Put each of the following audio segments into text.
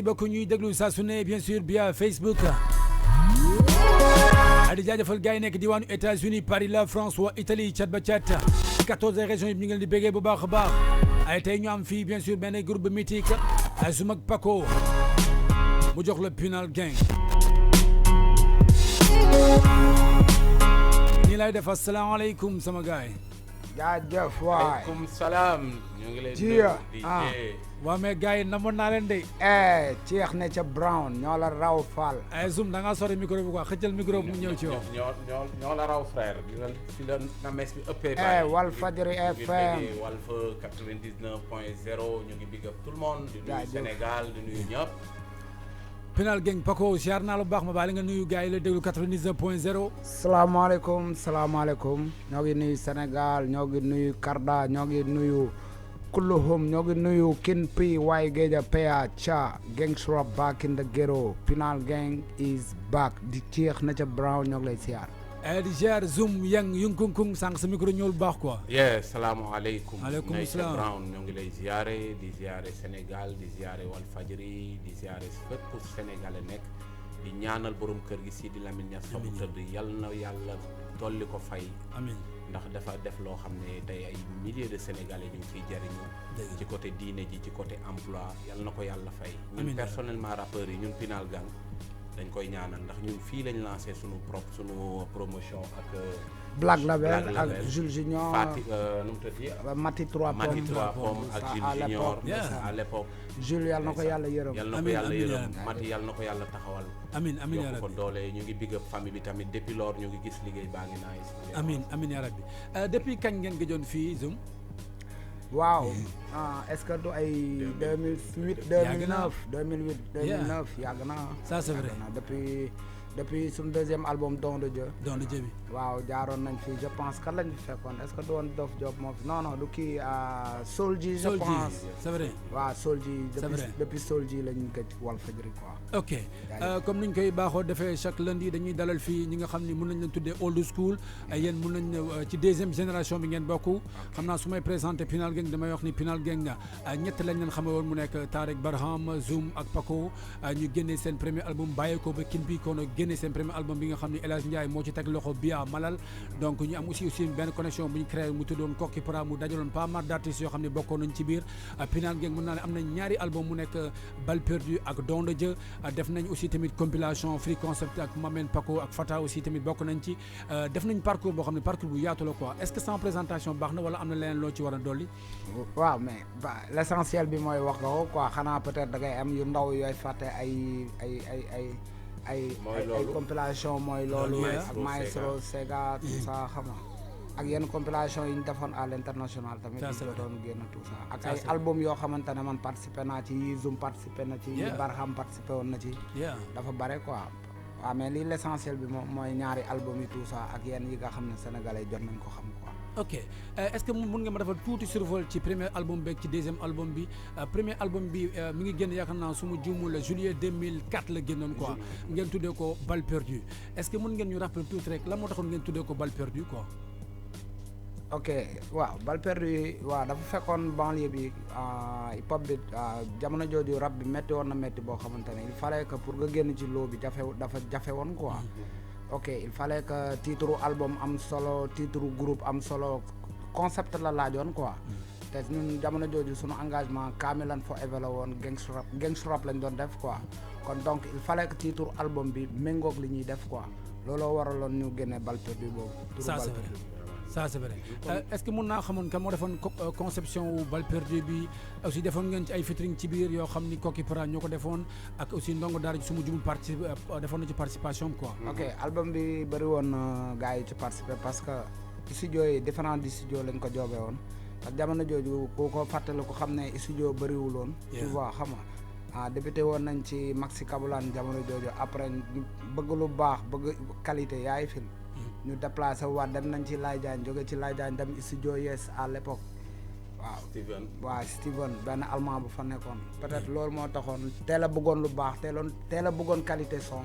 merci beaucoup ñuy déglu saa su ne bien sûr via Facebook di jaajëfal gars yi nekk diwaanu États-Unis Paris la France waa Italie cat ba cat 14 régions yi ñu ngi leen di béggee bu baax a baax ay tey ñu am fii bien sûr benn groupe mythique ay Zoum ak Paco mu jox la Pinal Gang nii lay def asalaamaaleykum sama gars yi jaajëf waay waaleykum salaam ñu ngi lay di waaw mais gars yi namoon naa leen de ceex ne ca Brown ñoo la raw Fall ay Zoum da ngaa sori micro bi quoi xëccal micro bi mu ñëw ci yow ñoo la raw frère di la fi la names bi ëppee Walfadjri FM Walf 99.0 ñu ngi big up tout le monde di nuyu Sénégal di nuyu ñëpp Pinal Gang Paco siyaar naa la bu baax ma baali nga nuyu gars yi la déglu 99.0 salaamaaleykum salaamaaleykum ñoo ngi nuyu Sénégal ñoo ngi nuyu Karda ñoo ngi nuyu kulluhum ñoo ngi nuyu kin pi waay géeja paya cha gangs rap back in the ghetto Pinal Gang is back di ceex na ca Brown ñoo ngi lay siyaar di ziar Zoum yang yung kung kung sànq sa micro ñëw bu baax quoi salaamaaleykum aleykum salaam Brown ñoo ngi lay ziare di ziare Sénégal di ziare Walfadjri di ziare fépp Sénégalais nekk di ñaanal borom kër gi Sidi Lamine Niass fa mu tëdd yal na yàlla dolli ko fay amiin ndax dafa def loo xam ne tey ay milliers de Sénégalais ñu ngi fiy jariñu ci côté diine ji ci côté emploi yal na ko yàlla fay ñun personnellement rappeurs yi ñun Pinal Gang dañ koy ñaanal ndax ñun fii lañ lancé sunu promotion ak Black Label ak Jules Junior Fati nu mu tëddi Mati 3 Pommes ak Jules Junior à l'époque Jules yàlla na ko yàlla yërëm yàlla na ko yàlla yërëm Mati yàlla na ko yàlla taxawal amiin amiin yaa yokk ko rabbi doole ñu ngi big up famille bi tamit depuis lors ñu ngi gis liggéey baa ngi nice amiin amiin yaa rabbi depuis kañ ngeen gëjoon fii Zoum waaw est-ce que du ay 2008 2009 yàgg na ça c'est vrai depuis suñu deuxième album Don de Dieu Don de Dieu bi waaw jaaroon nañ fi je pense kan lañ fi fekkoon est-ce que du woon Dof Job moo fi non du kii Soulji je pense c'est vrai waaw Soulji depuis Soulji lañ gëj Walfadjri quoi ok comme niñ koy baaxoo defee chaque lundi dañuy dalal fii ñi nga xam ni mën nañ leen tuddee old school yéen mën nañ ci deuxième génération bi ngeen bokk xam naa su may présenté Pinal Gang damay wax ni Pinal Gang ñett lañ leen xamee woon mu nekk Tarek Barham Zoum ak Paco ñu génnee seen premier album bàyyeekoo ba kin bi kono génnee seen premier album bi nga xam ni El Hadj Ndiaye moo ci teg loxo Bia Malal donc ñu am aussi benn connexion bu ñu créé mu tuddoon Koki Pra mu dajaloon pas mal d'artistes yoo xam ne bokkoon nañ ci biir Pinal Gang mën naa ne am nañ ñaari album mu nekk Bal Perdu ak Don de Dieu def nañ aussi tamit compilation free concept ak Mamen Paco ak Fata aussi tamit bokk nañ ci def nañ parcours boo xam ne parcours bu yaatu la quoi est-ce que sans présentation baax na wala am na leneen loo ci war a dolli waaw mais l'essentiel bi mooy wax nga ko quoi xanaa peut-être da ngay am yu ndaw yooy fàtte ay compilation mooy loolu ak Maestro Sega tout ça xam nga ak yenn compilation yi ñu defoon à l'international tamit ñu doon génn tout ça ak ay album yoo xamante ne man participé naa ci yi Zoum participé na ci yi Barham participé woon na ci dafa bare quoi waaw mais lii l'essentiel bi moom mooy ñaari album yi tout ça ak yenn yi nga xam ne sénégalais jot nañ ko xam quoi ok est-ce que mun nga ma defal tuuti survol ci premier album beeg ci deuxième album bi premier album bi mi ngi génn yaakaar naa su ma juumul juillet 2004 la génnoon quoi ngeen tuddee ko Bal Perdu est-ce que mun ngeen ñu rappeler tuuti rek la moo taxoon ngeen tuddee ko Bal Perdu quoi ok waaw Bal Perdu waaw dafa fekkoon banlieue bi hip hop bi jamono jooju rap bi métti woon na métti boo xamante ne il fallait que pour nga génn ci loo bi dafa jafe woon quoi ok il fallait que titre album am solo titre groupe am solo concept la laajoon quoi te ñun jamono jooju suñu engagement Kamilan Forever la woon gangs rap lañ doon def quoi kon donc il fallait que titre album bi méngoog li ñuy def quoi looloo waraloon ñu génne Bal Perdu boobu ça c'est vrai ça c'est vrai est-ce que mun naa xamoon kan moo defoon conception wu Bal Perdu bi aussi defoon ngeen ci ay featuring ci biir yoo xam ni Koki Pra ñoo ko defoon ak aussi ndongo daara su ma jumul defoon na ci participation quoi ok album bi bëri woon gars yi ci participer parce que studio yi différents studio lañ ko joobee woon ak jamono jooju ku ko fàttali ko xam ne studio bëriwul woon tu vois xam nga débuté woon nañ ci Maxi Kabulaan jamono jooju après ñu bëgg lu baax bëgg qualité yaay film ñu déplacé waat dem nañ ci Laye Diagne jóge ci Laye Diagne dem studio Yes à l'époque waaw Steven benn allemand bu fa nekkoon peut-être loolu moo taxoon teel a bëggoon lu baax teel a bëggoon qualité son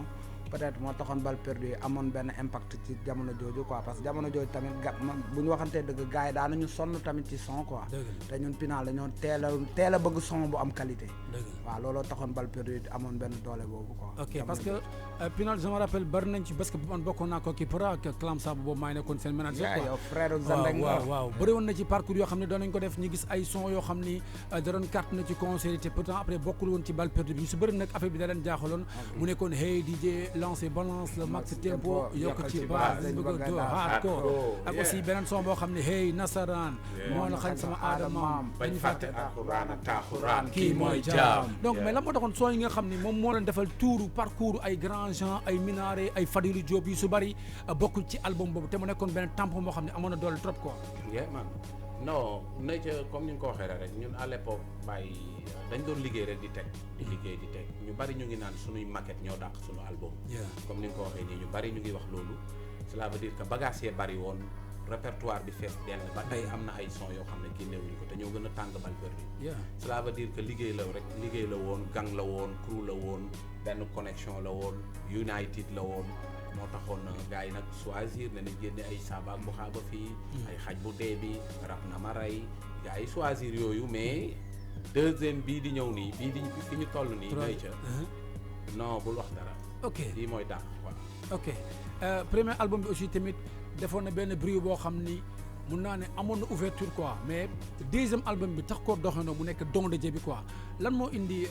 peut-être moo taxoon Balle Perdue amoon benn impact ci jamono jooju quoi parce que jamono jooju tamit bu ñu waxantee dëgg gars yi daan nañu sonn tamit ci son quoi te ñun Pinal dañoo teel a bëgg son bu am qualité waaw looloo taxoon Balle Perdue amoon benn doole boobu quoi ok parce que Pinal je me rappelle bari nañ ci parce que man bokkoon naa ko kii pour ak Clam Saba boobu maa ngi nekkoon seen manager quoi yow frère Zandeng waaw bëri woon na ci parcours yoo xam ne doon nañ ko def ñu gis ay son yoo xam ni da doon carte na ci concert te pourtant après bokkul woon ci Balle Perdue bi ñu si bëri nag affaire bi da leen jaaxaloon mu nekkoon hey DJ lancer balance le max tempo yokk ci base dañ bëgg a door hardcore ak aussi beneen son boo xam ne hey nasaraan moo la xañ sama aadamaam bañ fàtte taaxuraan kii mooy jaam donc mais la moo taxoon son yi nga xam ni moom moo leen defal tuuru parcours ay Grand Jean ay Minare ay Fadilou Diop yu su bëri bokkul ci album boobu te mu nekkoon benn tampon boo xam ne amoon na doole trop quoi man non nature comme ni nga ko waxee rek ñun à l'époque bàyyi dañ doon liggéey rek di teg ñu bari ñu ngi naan suñuy maquette ñoo dàq suñu album comme ni nga ko waxee nii ñu bari ñu ngi wax loolu cela veut dire que bagage yee bari woon répertoire bi fees dell ba tey am na ay son yoo xam ne génnewuñu ko te ñoo gën a tàng Balle Perdue cela veut dire que liggéey la woon gang la woon crew la woon benn connexion la woon united la woon moo taxoon gars yi nag choisir ne nañ génne ay saaba bu xaaba fii ay xaj bu dee bi rab na ma rey gars yi choisir yooyu mais deuxième bii di ñëw nii bii di fi ñu toll nii nay ca non bul wax dara ok lii mooy dàq waaw ok premier album bi aussi tamit defoon na benn bruit boo xam ni mun naa ne amoon na ouverture quoi mais deuxième album bi tax ko doxandoo mu nekk Don de Dieu bi quoi lan moo indi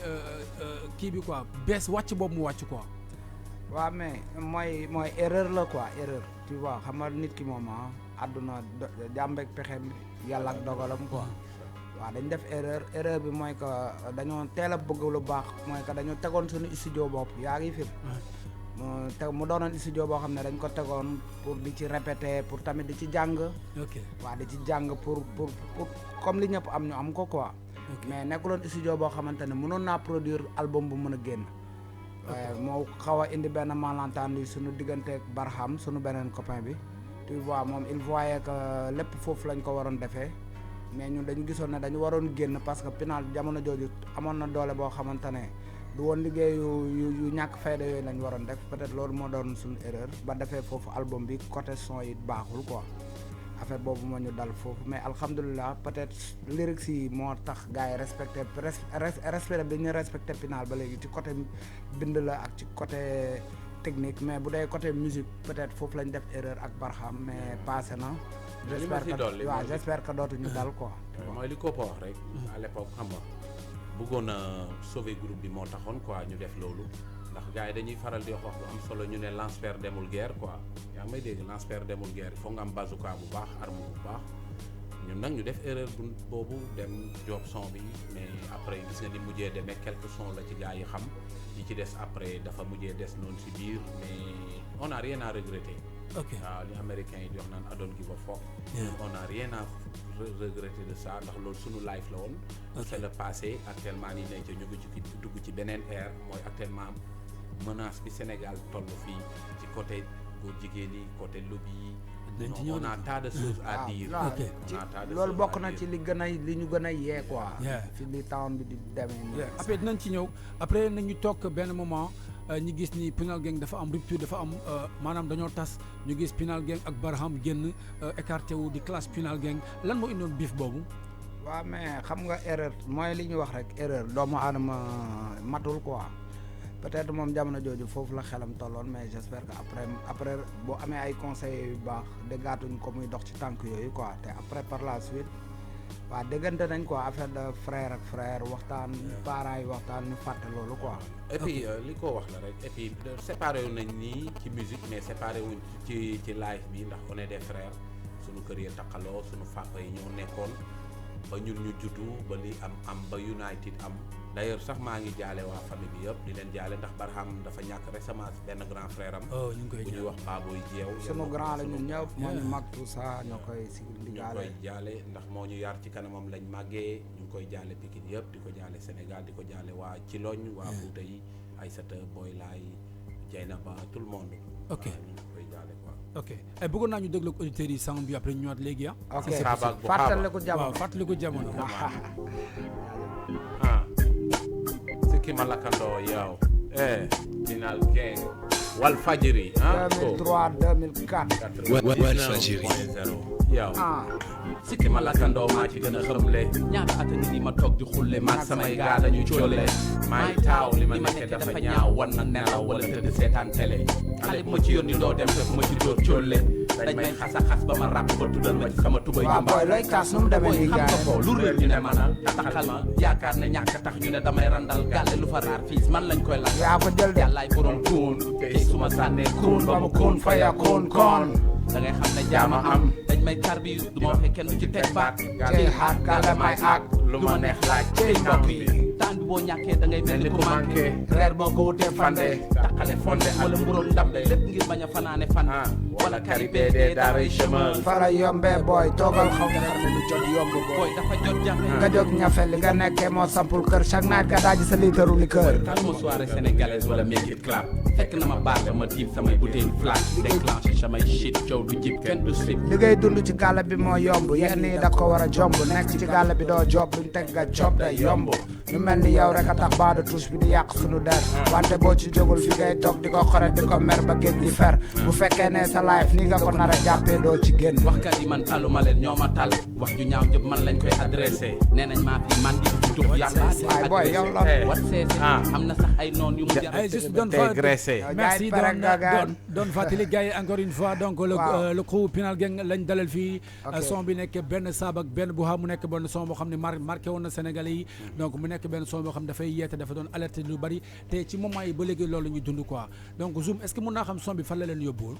kii bi quoi bees wàcc boobu mu wàcc quoi waaw mais mooy erreur la quoi erreur tu vois xam nga nit ki moom àdduna jàmbeeg pexem yàlla ak dogalam quoi waaw dañ def erreur bi mooy que dañoo teel a bëgg lu baax mooy que dañoo tegoon suñu studio bopp yaa ngi fi mu doonoon studio boo xam ne dañ ko tegoon pour di ci répéter pour tamit di ci jàng waaw di ci jàng pour comme li ñëpp am ñu am ko quoi mais nekkuloon studio boo xamante ne mënoon naa produire album bu mën a génn waaye moo xaw a indi benn malentendu suñu digganteeg Barham suñu beneen copain bi tu vois moom il voyait que lépp foofu lañ ko waroon defee mais ñun dañu gisoon ne dañu waroon génn parce que Pinal jamono jooju amoon na doole boo xamante ne du woon liggéey yu ñàkk fayda yooyu lañ waroon def peut-être loolu moo doon suñu erreur ba defee foofu album bi côté son yi baaxul quoi affaire boobu moo ñu dal foofu mais alhamdulilah peut-être lyrics yi moo tax gars yi respecté bi ñu respecté Pinal ba léegi ci côté bind la ak ci côté technique mais bu dee côté musique peut-être foofu lañ def erreur ak Barham mais passé na j'espère que dootuñu dal quoi mooy li ko wax rek à l'époque xam nga bëggoon a sauver groupe bi moo taxoon quoi ñu def loolu ndax gars yi dañuy faral di wax lu am solo ñu ne lance-pierre demul guerre quoi yaa ngi may dégg lance-pierre demul guerre il faut nga am bazooka bu baax arme bu baax ñun nag ñu def erreur boobu dem job son bi mais après gis nga ni mujjee demee quelques sons la ci gars yi xam yi ci des après dafa mujjee des noonu ci biir mais on a rien à regretter waaw li américains yi di wax naan I don't give a fuck on a rien à regretter de ça ndax loolu sunu life la woon c'est le passé actuellement nii nañ ca ñu ngi ci dugg ci beneen ère mooy actuellement menace bi Sénégal toll fii ci côté góor jigéen yi côté lobby yi on a tas de choses à dire loolu bokk na ci li ñu gën a yee quoi fi li town bi di demee après dinañ ci ñëw après nañu toog benn moment ñu gis ni Pinal Gang dafa am rupture dafa am maanaam dañoo tas ñu gis Pinal Gang ak Barham génn écarté wu di classe Pinal Gang lan moo indoon biif boobu waaw mais xam nga erreur mooy li ñu wax rek erreur doomu aadama matul quoi peut-être moom jamono jooju foofu la xelam tolloon mais j'espère que après boo amee ay conseils yu baax déggaatuñ ko muy dox ci tànk yooyu quoi te après par la suite waaw déggante nañ quoi affaire de frère ak frère waxtaan parents yi waxtaan ñu fàtte loolu quoi et puis li ko wax la rek et puis séparé wu nañ nii ci musique mais séparé wuñ ci live bi ndax on est des frères suñu kër yi taqaloo suñu papa yi ñoo nekkoon ba ñun ñu juddu ba li am ba United am d'ailleurs sax maa ngi jaale waa famille bi yëpp di leen jaale ndax Barham dafa ñàkk récemment benn grand frère am bu ñuy wax Baboy Jeew sunu grand la ñun ñëpp moo ñu mag tout ça ñoo koy si di jaale ndax moo ñu yar ci kanamam lañ màggee ñu ngi koy jaale Pikine yëpp di ko jaale Sénégal di ko jaale waa Ciloñ waa Fouta yi Aïssata Boy Laay Dieynaba tout le monde ok ñu ngi koy jaale quoi ok bëggoon naa ñu déglu ak auditeurs yi sound bi après ñu ñëwaat léegi ok fàttaliku jamono waaw fàttaliku jamono Sikki Malakandoo yow Pinal Gang Walfadjri 2003 2004 Walfadjri yow sikki ma lakkandoo maa ci gën a xëmle ñaata at a ngi nii ma toog di xulle maag samay gaa dañuy colle maay taaw li ma nekke dafa ñaaw wan na nelaw wala tëdd seetaan télé xale bu ma ci yónni doo dem fekk ma ci dóor colle dañ may xasa xas ba ma ràpp ba tuddal ma ci sama tubay waaw booy looy kaas nu mu demee nii xam gars nga ko lu réer ñu ne mana taxal ma yaakaar ne ñàkk tax ñu ne damay randal gàlle lu fa raar fiis man lañ koy lakk yaa ko jël de yàllaay borom kuun tey su ma sànnee kuun ba mu kuun fa ya kuun koon da ngay xam ne jaama am dañ may tarbi du ma waxee kenn du ci teg baat ci xaat gàlle may ak lu ma neex laaj ci mbokk yi temps bi boo ñàkkee da ngay mel ni ku manqué reer boo ko wutee fande taqale fonde wala buróom ndambe lépp ngir bañ a fanaane fan wala karibé dee daaray chemin fara yombe booy toogal xaw nga xam ne lu jot yomb booy dafa jot jafe nga jóg ñafe li nga nekkee moo sampul kër chaque night nga daaji sa liitaru li kër taluma soirée sénégalaise wala make it clap fekk na ma baar ba ma tiim samay bouteille flat déclenché samay shit coow du jib kenn du slip li ngay dund ci gàll bi moo yomb yenn yi da ko war a jomb nekk ci gàll bi doo job luñ teg nga job day yomb ñu mel ni yow rek a tax baada touche bi di yàq sunu der wante boo ci jógul fi ngay toog di ko xore di ko mer ba géej di fer bu fekkee ne sa life ni nga ko nar a jàppee doo ci génn waxkat yi man taluma leen ñoo ma tal wax ju ñaaw jëpp man lañ koy adressé nee nañ maa fi man di fi tux yàlla waay booy yow la wat seese am na sax ay noon yu mu jar juste donne dégraissé merci doon fàttali gars yi encore une fois donc le crew Pinal Gang lañ dalal fii son bi nekk benn saab ak benn bu mu nekk benn son boo xam ne marqué woon na Sénégalais yi donc mu nekk benn son boo xam ne dafay yeete dafa doon alerté lu bari te ci moment yi ba léegi loolu ñu dund quoi donc Zoum est-ce que mën naa xam son bi fan la leen yóbbuwul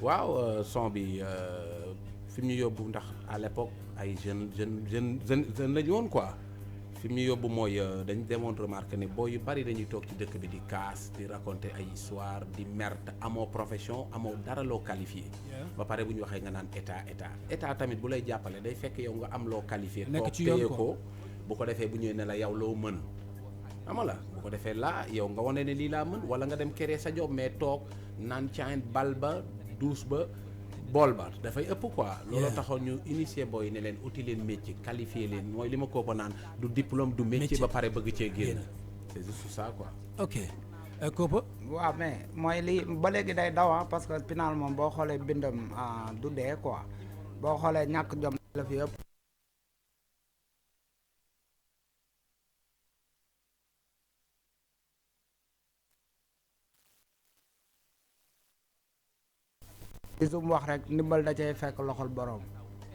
waaw son bi fi mu ñu yóbbu ndax à l'époque ay jeune lañu woon quoi fi mu ñu yóbbu mooy dañ demoon remarque ne boo yu bari dañuy toog ci dëkk bi di casse di raconter ay histoire di merde amoo profession amoo dara loo qualifié ba pare bu ñu waxee nga naan état tamit bu lay jàppale day fekk yow nga am loo qualifié nekk toog ci yoon téye quoi. ko bu ko defee bu ñëwee ne la yow loo mën ama la bu ko defee laa yow nga wane ne lii laa mën wala nga dem créer sa job mais toog naan caayin bal ba douche ba bool ba dafay ëpp quoi looloo taxoon ñu initier booy ne leen uti leen métier qualifié leen mooy li ma kooku naan du diplôme du métier ba pare bëgg cee génn c'est juste ça quoi ok Kopa waaw mais mooy lii ba léegi day daw parce que Pinal moom boo xoolee bindam du dee quoi boo xoolee ñàkk jom la fi yëpp Zoum wax rek ndimbal da cay fekk loxol borom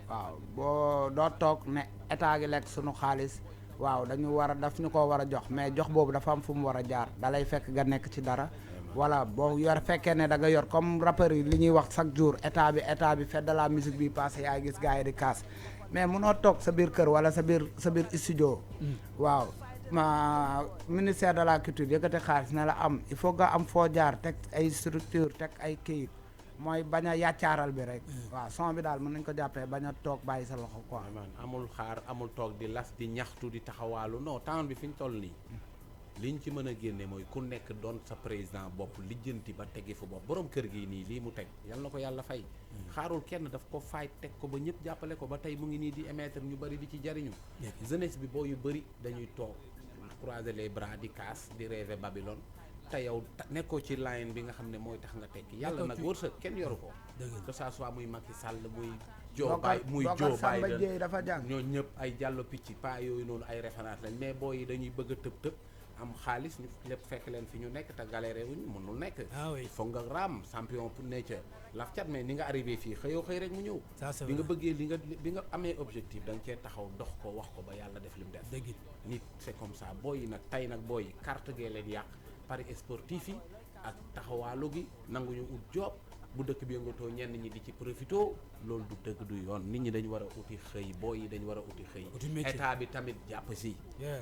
waaw boo doo toog ne état gi lekk sunu xaalis waaw dañu war a daf ñu ko war a jox mais jox boobu dafa am fu mu war a jaar dalay fekk nga nekk ci dara voilà boo yor fekkee ne da nga yor comme rappeurs yi li ñuy wax chaque jour état bi fête de la musique bi passé yaay gis gars yi di kaas mais munoo toog sa biir kër wala sa biir studio waaw ma ministère de la culture yëkkati xaalis ne la am il faut nga am foo jaar teg ay structure teg ay kayit mooy bañ a yàccaaral bi rek waaw son bi daal mën nañ ko jàppee bañ a toog bàyyi sa loxo quoi man amul xaar amul toog di las di ñaxtu di taxawaalu non temps bi fi ñu toll nii liñ ci mën a génne mooy ku nekk doon sa président bopp lijjanti ba tegi fu bopp borom kër gi nii lii mu teg yal na ko yàlla fay xaarul kenn daf ko fay teg ko ba ñëpp jàppale ko ba tey mu ngi nii di émettre ñu bëri di ci jariñu jeunesse bi boo yu bëri dañuy toog croiser les bras di casse di rêver Babylone te yow nekkoo ci line bi nga xam ne mooy tax nga tekki yàlla nag wërsëg kenn yoru ko que ça soit muy Macky Sall muy Joe Biden dafa jàng ñoo ñëpp ay jàllo picc pa yooyu noonu ay référence lañ mais booy yi dañuy bëgg a tëb am xaalis ñu lépp fekk leen fi ñu nekk te galéré wuñ mënul nekk foog nga raam champion pour ne ca laf cat mais ni nga arrivé fii xëyoo xëy rek mu ñëw bi nga bëggee bi nga amee objectif da nga cee taxaw dox ko wax ko ba yàlla def li mu def nit c'est comme ça booy yi nag tey nag booy yi carte gee leen yàq pari sportif yi ak taxawaalu gi nanguñu ut job bu dëkk bi yëngatoo ñenn ñi di ci profito loolu du dëgg du yoon nit ñi dañu war a uti xëy booy yi dañu war a uti xëy état bi tamit jàpp si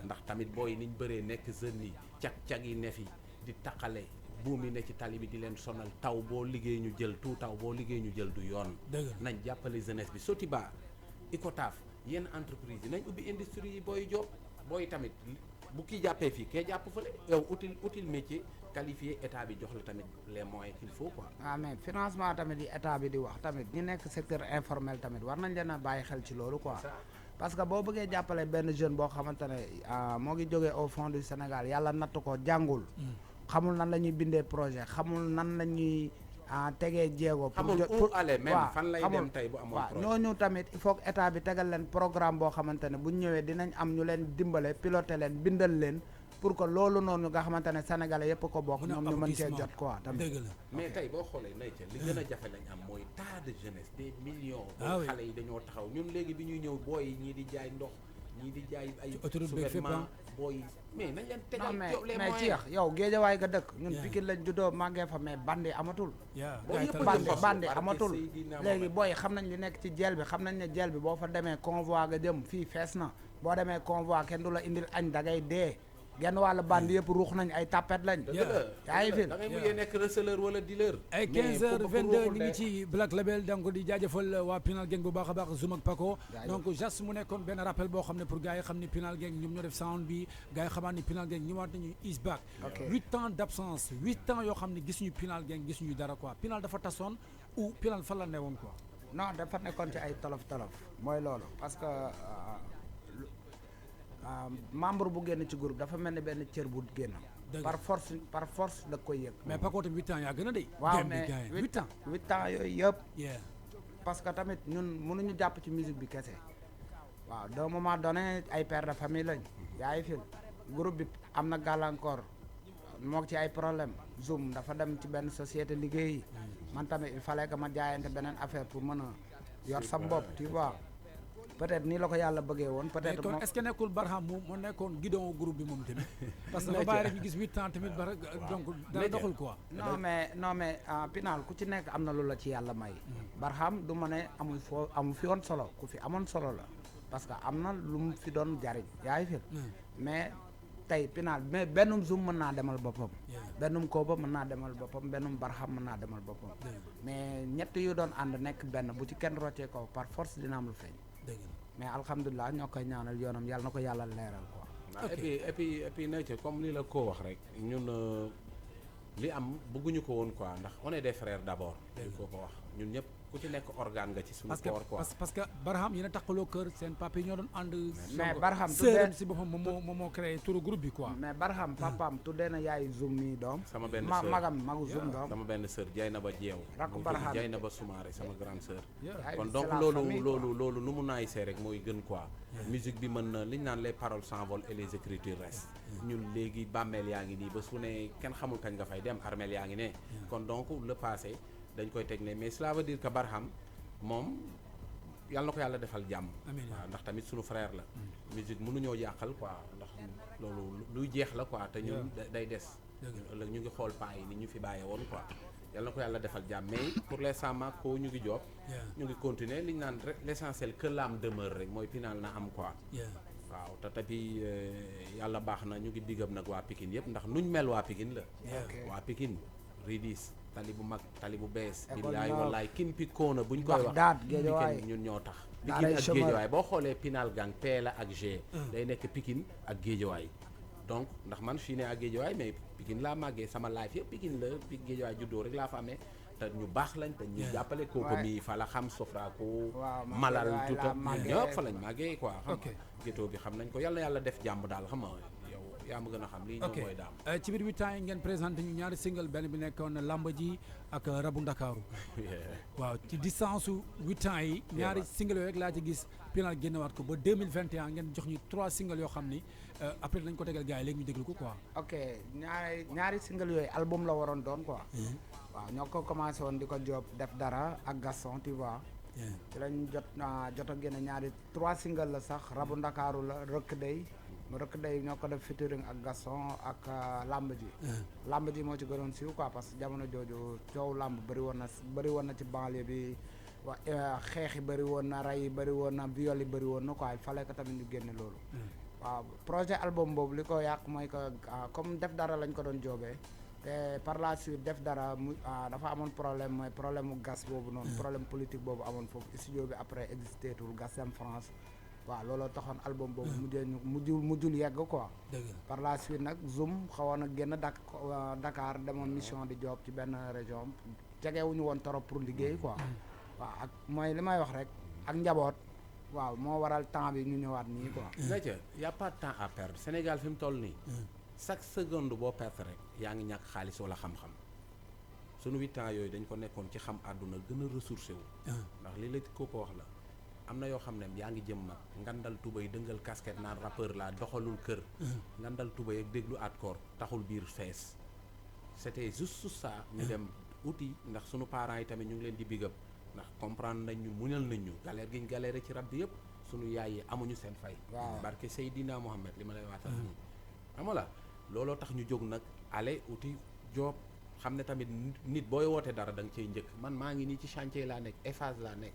ndax tamit booy yi niñ bëree nekk jeunes yi cag-cag yi ne fi di taqale buum yi ne ci tali bi di leen sonal taw boo liggéey ñu jël tout taw boo liggéey ñu jël du yoon nañ jàppale jeunesse bi Sotiba Icotaf yenn entreprise yi nañ ubbi industrie yi booy job booy tamit bu kii jàppee fii kee jàpp fële yow utile métier qualifié état bi jox la tamit les moyens qu'il faut quoi. mais financement tamit yi état bi di wax tamit ñi nekk secteur informel tamit war nañ leen a bàyyi xel ci loolu quoi. parce que boo bëggee jàppale benn jeune boo xamante ne moo ngi jógee au fond du Sénégal yàlla natt ko jàngul. xamul nan la ñuy bindee projet xamul nan la ñuy tegee jéego. xamul où aller même fan lay dem tey bu amoon projet. ñooñu tamit il faut que état bi tegal leen programme boo xamante ne bu ñu ñëwee dinañ am ñu leen dimbale piloter leen bindal leen pour que loolu noonu nga xamante ne sénégalais yëpp ko bokk ñoom ñu mën cee jot quoi tamit. mais tey boo xoolee nay ca li gën a jafe lañ am mooy tas de jeunesse des millions. xale yi dañoo taxaw ñun léegi bi ñuy ñëw booy yi ñii di jaay ndox ñii di jaay ay sous-vêtements booy mais nañ leen tegal les moyens. mais ci yow géejawaay nga dëkk ñun Pikine lañ juddoo màggee fa mais bandi amatul. bandi amatul léegi booy xam nañ li nekk ci jeel bi xam nañ ne jeel bi boo fa demee convoi nga jëm fii fees na boo demee convoi kenn du la indil añ da ngay dee genn wàllu bandi yëpp ruux nañ ay tapet lañ. yaa ngi fi da ngay mujjee nekk receleur wala dealer. ay 15h22 ñu ngi ci Black Label donc di jaajëfal waa Pinal Gang bu baax a baax Zoum ak Paco. donc just mu nekkoon benn rappel boo xam ne pour gars yi xam ni Pinal Gang ñoom ñoo def sound bi gars yi xamaat ni Pinal Gang ñëwaat nañu is back. 8 ans d' absence 8 ans yoo xam ne gisuñu Pinal Gang gisuñu dara quoi Pinal dafa tasoon ou Pinal fan la newoon quoi. non dafa nekkoon ci ay tolof mooy loolu parce que. membre bu génn ci groupe dafa mel ni benn cër bu génn. par force da koy yëg. mais Paco tamit 8 ans yaa gën a de. waaw mais 8 ans yooyu yëpp. parce que tamit ñun mënuñu jàpp ci musique bi kese. waaw d'un moment donné ay père de famille lañ. yaa ngi fi groupe bi am na gàllankoor moo ci ay problème Zoum dafa dem ci benn société liggéeyi. man tamit il fallait que ma jaayante beneen affaire pour mën a yor sa bopp tu vois. peut-être nii la ko yàlla bëggee woon peut-être moom est-ce que nekkul Barham moom moo nekkoon guidon groupe bi moom tamit parce que dafa bàyyi rek ñu gis 8 ans tamit donc dara doxul quoi. non mais Pinal ku ci nekk am na lu la ci yàlla may. Barham du ma ne amu fi woon solo ku fi amoon solo la parce que am na lu mu fi doon jariñ yaa ngi fi mais tey Pinal mais bennum Zoum mën naa demal boppam. bennum Koba mën naa demal boppam bennum Barham mën naa demal boppam. mais ñett yu doon ànd nekk benn bu ci kenn roccee ko par force dina am lu feeñ. mais alhamdulilah ñoo koy ñaanal yoonam yàlla na ko yàlla leeral quoi. et puis na ci comme li la ko wax rek ñun li am bëgguñu ko woon quoi ndax on est des frères d'abord. li ko wax ñun ñëpp ku ci nekk organe nga ci suñu koor quoi. parce que Barham yéen a takkaloo kër seen papa yi ñoo doon ànd. mais Barham tuddee si boppam moom moo créé turu groupe bi quoi. mais Barham papaam tuddee na yaay Zoum nii doom. sama benn sœur magu Zoum doom. sama benn sœur Dieynaba Jeew. rakku Barham Dieynaba Soumaré sama grande sœur. kon donc loolu nu mu naay see rek mooy gën quoi. musique bi mën na li ñu naan les paroles s'envolent et les écritures restent. ñun léegi bàmmeel yaa ngi nii ba su ne kenn xamul kañ nga fay dem armeel yaa ngi ne. kon donc le passé dañ koy teg ne mais cela veut dire que Barham moom yàlla na ko yàlla defal jàmm. waaw ndax tamit suñu frère la. musique mënuñoo yàqal quoi ndax loolu luy jeex la quoi te ñun day des. ëllëg ñu ngi xool paa yi ni ñu fi bàyyee woon quoi. yàlla na ko yàlla defal jàmm mais pour l'instant ko ñu ngi job ñu ngi continuer li ñu naan rek l'essentiel que l'âme demeure rek mooy Pinal na am quoi. waaw te tamit yàlla baax na ñu ngi diggam nag waa Pikine yëpp ndax nuñ mel waa Pikine la. waa Pikine Ridis tali bu mag tali bu bees. billaay wallaay kin pi koona buñ koy wax Pikine ñun ñoo tax. Pikine ak Géejawaay boo xoolee Pinal Gang P la ak G. day nekk Pikine ak Géejawaay. donc ndax man fii ne ak Géejawaay mais Pikine laa màggee sama life yëpp Pikine la Géejawaay juddoo rek laa fa amee te ñu baax lañ te ñu jàppale kooku mi fa la xam sofra ko malal tuta ñëpp fa lañ màggee quoi xam nga gétoo bi xam nañ ko yàlla def jàmm daal xam nga yow yaa ma gën a xam lii ñoom mooy daam ci biir 8 ans yi ngeen présenté ñu ñaari single benn bi nekkoon Lamba Ji ak Rabu Ndakaaru waaw ci distance su 8 ans yi ñaari single yooyu rek laa ci gis Pinal génnewaat ko ba 2021 ngeen jox ñu 3 single yoo xam ni après nañ ko tegal gars yi léegi ñu déglu ko quoi. ok ñaari single yooyu album la waroon doon quoi. waaw ñoo ko commencé woon di ko job def dara ak Gaston tu vois. ci lañ jot a génne ñaari 3 single la sax Rabu Ndakaaru la Rëkk Day ñoo ko def featuring ak Gaston ak Lamb Ji. Lamb Ji moo ci gënoon siiw quoi parce que jamono jooju coow lamb bëri woon na ci banlieue bi xeex yi bëri woon na rey yi bëri woon na viol yi bëri woon na quoi il fallait que tamit ñu génne loolu. waaw projet album boobu li ko yàq mooy que comme def dara lañ ko doon joobee te par la suite def dara mu dafa amoon problème mooy problème mu gas boobu noonu. problème politique boobu amoon foofu studio bi après existé tul gas dem France. waaw looloo taxoon album boobu mujjul yegg quoi. par la suite nag Zoum xawoon a génn Dakar demoon mission di job ci benn région jegewuñu woon trop pour liggéey quoi. waaw ak mooy li may wax rek ak njaboot. waaw moo waral temps bi ñu ñëwaat nii quoi. Nadia y' a pas de temps à perdre Sénégal fi mu toll nii. chaque seconde boo perte rek yaa ngi ñàkk xaalis wala xam-xam sunu 8 ans yooyu dañ ko nekkoon ci xam àdduna gën a ressourcé wu ndax li la ko wax la am na yoo xam ne yaa ngi jëm mag ngandal tubay dëngal casquette naan rappeur la doxalul kër ngandal tubay ak déglu hardcore taxul biir fees c'était juste ça ñu dem outil ndax sunu parents yi tamit ñu ngi leen di big up ndax comprendre nañ ñu muñal nañ ñu galère gi ñu galère ci rab bi yëpp sunu yaay yi amuñu seen fay barke Seydina Mohamed li ma lay waatal xam la looloo tax ñu jóg nag ale outil job xam ne tamit nit booy woote dara da nga cey njëkk man maa ngi nii ci chantier laa nekk Eiffage laa nekk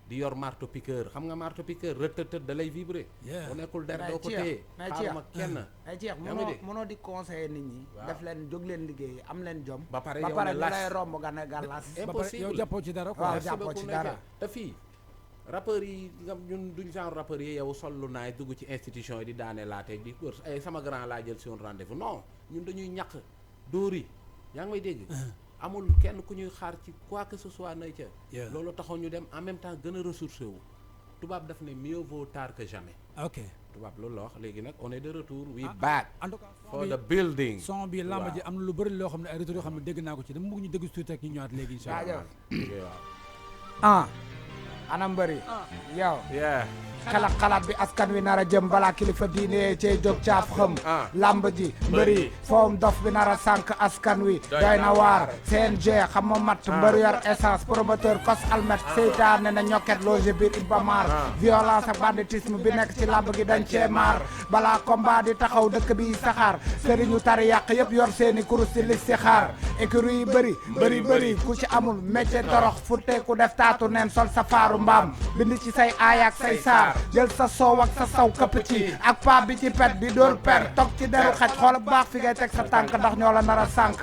di yor marteau piqueur xam nga marteau piqueur rëtëtët da lay vibrer boo nekkul der doo ko téye xaaruma kenn ay ceex mënoo di conseiller nit ñi def leen jóg leen liggéey am leen jom ba pare ñu lay romb nga ne gàllas impossible yow jàppoo ci dara waaw jàppoo ci dara te fii rappeurs yi nga ñun duñ genre rappeurs yi yow sol lu naay dugg ci institution yi di daane laate di wër ay sama grand laa jël si woon rendez-vous non ñun dañuy ñàkk dóori yaa ngi may dégg amul kenn ku ñuy xaar ci quoi que ce soit nay ca loolu taxoon ñu dem en même temps gën a ressourcé wu tubaab daf ne mieux vaut tard que jamais ok tubaab loolu la wax léegi nag on est de retour we back en tout cas for the building son bi lamba ji am na lu bëri loo xam ne ay retour yoo xam ne dégg naa ko ci dama bëgg ñu dégg tuuti ak ñu ñëwaat léegi incha allah waaw ana mbëri yow xalaat bi askan wi nar a jëm balaa kilifa diine cey jóg caaf xam lamb ji mbëri foom dof bi nar a sànq askan wi doy na waar CNG xam ma mat mbër yor essence promoteur kos almet seytaane na ñokket loge biir Iba Mar violence ak banditisme bi nekk ci lamb gi dañ cee maar balaa combat di taxaw dëkk bi saxaar sëriñu tari yàq yëpp yor seeni kurus ci lis si xaar écurie yi bëri ku ci amul métier torox futte ku def taatu neen sol sa faaru mbaam bind ci say aayaak say saar jël sa soow ak sa saw këpp ci ak paa bi ci pet di dóor per toog ci deru xaj xoola bu baax fi ngay teg sa tànk ndax ñoo la nar a sànk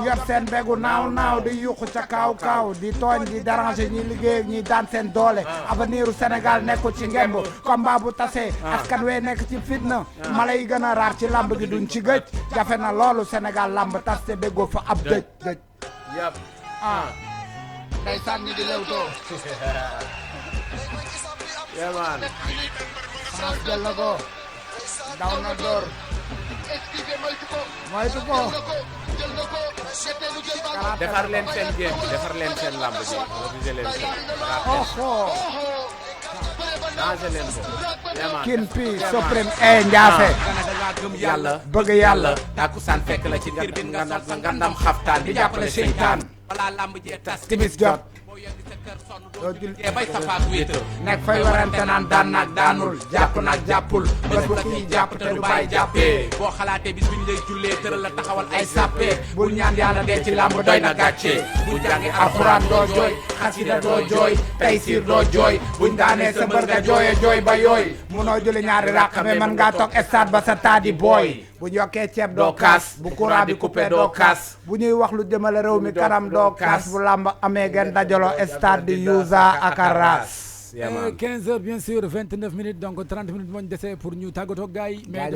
yor seen begu naaw di yuqu ca kaaw di tooñ di déranger ñi liggéey ñi daan seen doole avenir u Sénégal nekku ci ngemb combat bu tasee askan wee nekk ci fitna mala yi gën a raar ci lamb gi duñ ci gëj jafe na loolu Sénégal lamb tas te déggoo fa ab dëj day sànni di lewtoo man France jël na ko daw na door moytu ko defar leen seen game defar leen seen lamb ji organiser leen danger leen ko kin pi supreme Ndiasse yàlla bëgg yàlla takusaan fekk la ci nga ndam xaftaan di jàppale seytaan balaa lamb ji tas timis jot bay safaak wéetal nekk fay warante naan daan naag daanul jàpp naag jàppul bés bu kii jàpp te du bàyyi jàppee boo xalaatee bis buñ lay jullee tëral la taxawal ay sàppee bul ñaan yàlla dee ci làmb doy na gàcce buñ jàngi alxuraan doo jooy xasida doo jooy taysiir doo jooy buñ daanee sa mbër nga jooye jooy ba yooy munoo julli ñaari ràq mais man ngaa toog stade ba sa taadi booy bu ñu yokkee ceeb doo kaas bu courant bi coupé doo kaas bu ñuy wax lu jëmale réew mi kanam doo kaas bu làmb amee gen dajaloo stade di Yuza ak Aras 15h bien sûr 29 minutes donc 30 minutes moo ñu dese pour ñu tàggatoo gars yi mais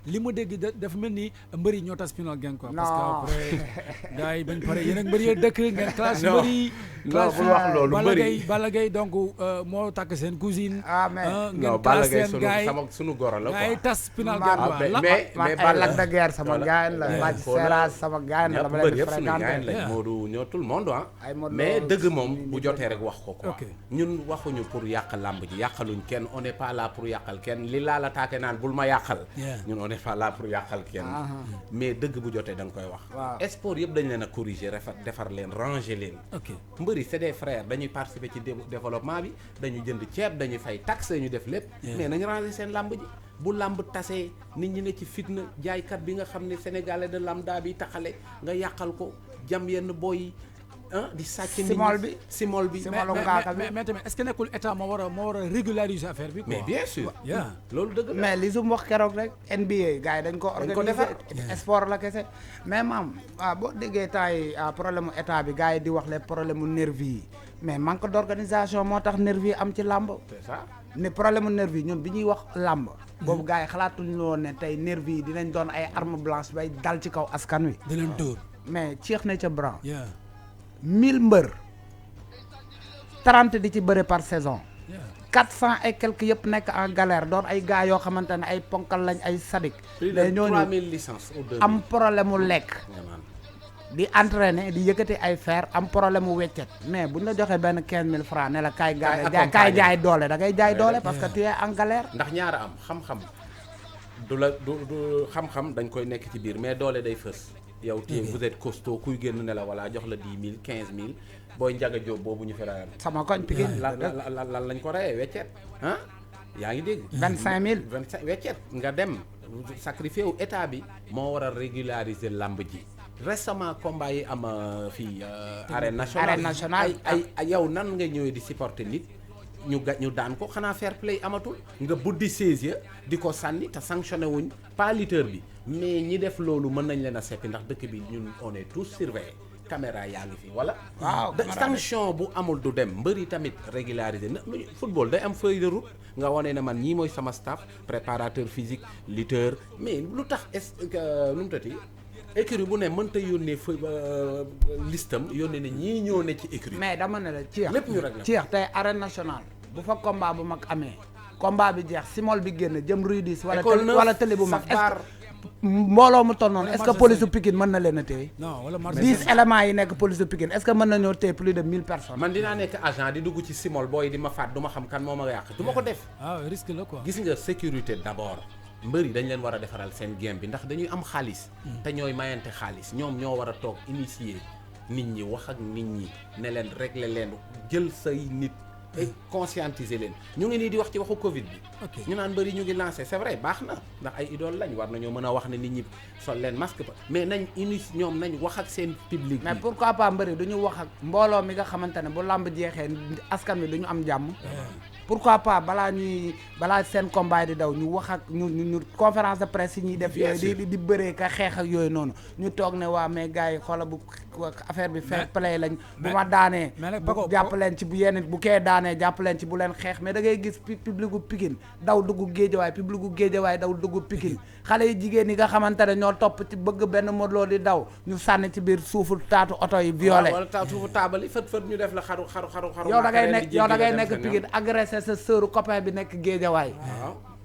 li mu dégg dafa mel ni mbëri ñoo tas Pinal Gang quoi parce que après gars yi bañ pare yéen ak mbëri dëkk ngeen classe mbëri non bul wax loolu mbëri Balla Gaye donc moo takk seen cousine non Balla Gaye sunu goro la quoi gars yi tas Pinal Gang quoi mais Balla de guerre sama gaañ la Bac Seras sama gaañ la dama leen di fréquenté lañ Modou ñoo tout le monde mais dëgg moom bu jotee rek wax ko quoi ñun waxuñu pour yàq làmb ji yàqaluñ kenn on n'est pas là pour yàqal kenn li laa la taake naan bul ma yàqal ñun on n'est pas là pour yàqal kenn mais dëgg bu jotee da nga koy wax sport yëpp dañ leen a corriger defar leen ranger leen mbëri c'est des frères dañuy participer ci développement bi dañuy jënd ceeb dañuy fay taxe ñu def lépp mais nañu ranger seen làmb ji bu làmb tasee nit ñi ne ci fitna jaaykat bi nga xam ne sénégalais de lambda bi taxale nga yàqal ko jam yenn boy di sàcc simol bi mais tamit est-ce que nekkul état moo war a régulariser affaire bi quoi mais bien sûr loolu dëgg mais li sum wax keroog rek NBA gars yi dañ ko organiser sport la kese mais maam boo déggee temps yi problème mu état bi gars yi di wax les problème mu nervi yi mais manque d'organisation moo tax nervi yi am ci làmb c'est ça ne problème mu nervi yi ñun bi ñuy wax làmb boobu gars yi xalaatuñu woon ne tey nervi yi dinañ doon ay arme blanche bay dal ci kaw askan wi di leen dóor mais ceex na ca bran 1000 mbër 30 di ci bëre par saison 400 et quelques yëpp nekk en galère doon ay gars yoo xamante ne ay ponkal lañ ay sadik mais ñooñu 3000 licences au 2000 am problème mu lekk di entraîner di yëkkati ay fer am problème mu weccet mais buñ la joxee benn 15000 francs ne la kaay jaay doole da ngay jaay doole parce que tu es en galère. ndax ñaara am xam-xam du xam-xam dañ koy nekk ci biir mais doole day fës yow téye vous êtes costaud kuy génn ne la wala jox la 10 000 15 000 booy njaga jóob boobu ñu fi rayal sama koñ Pikine lan lañ ko rayee weccet ah yaa ngi dégg 25000 25 weccet nga dem sacrifié wu état bi moo war a régulariser lamb ji récemment combat yi am fii arène nationale ay yow nan nga ñëwee di supporter nit ñu daan ko xanaa fair play amatul nga buddi 16 ya di ko sànni te sanctionné wuñ pas lutteur bi mais ñi def loolu mën nañ leen a seppi ndax dëkk bi ñun on est tous surveillés caméra yaa ngi fi wala waaw sanction bu amul du dem mbëri tamit régulariser na football day am feuille de route nga wane ne man ñii mooy sama staff préparateur physique lutteur mais lu tax est-ce que nu mu tati écurie bu ne mënta yónnee listam yónnee ne ñii ñoo ne ci écurie mais dama ne la Cheikh lépp ñu rek la Cheikh tey arène nationale bu fa combat bu mag amee combat bi jeex simol bi génn jëm rudis wala télé bu mag mbooloo mu toll noonu est-ce que police su Pikine mën na leen a téye non wala 10 éléments yi nekk police su Pikine est-ce que mën nañoo téye plus de 1000 personnes man dinaa nekk agent di dugg ci simol booy di ma faat du ma xam kan moo ma yàq du ma ko def risque la quoi gis nga sécurité d'abord mbër yi dañ leen war a defaral seen game bi ndax dañuy am xaalis te ñooy mayante xaalis ñoom ñoo war a toog initier nit ñi wax ak nit ñi ne leen régler leen jël say nit et conscientiser leen ñu ngi nii di wax ci waxu Covid bi ñu naan mbër yi ñu ngi lancé c'est vrai baax na ndax ay idole lañ war nañoo mën a wax ne nit ñi sol leen masque mais nañ ñoom nañ wax ak seen public bi mais pourquoi pas mbër yi duñu wax ak mbooloo mi nga xamante ne bu làmb jeexee askan wi duñu am jàmm pourquoi pas balaa seen combat di daw ñu wax ak ñu conférence de presse yi ñuy def yooyu di bëree ka xeex ak yooyu noonu ñu toog ne waa mais gars yi xoola bu affaire bi fair play lañ bu ma daanee jàpp leen ci bu yenn bu kee daanee jàpp leen ci bu leen xeex mais da ngay gis public gu Pikine daw dugg Géejawaay public gu Géejawaay daw dugg Pikine xale yi jigéen yi nga xamante ne ñoo topp ci bëgg benn Modou Lo di daw ñu sànni ci biir suufu taatu oto yi violé wala taatu suufu taabal yi fët ñu def la xaru yow da ngay nekk Pikine agressé sa sœuru copain bi nekk Géejawaay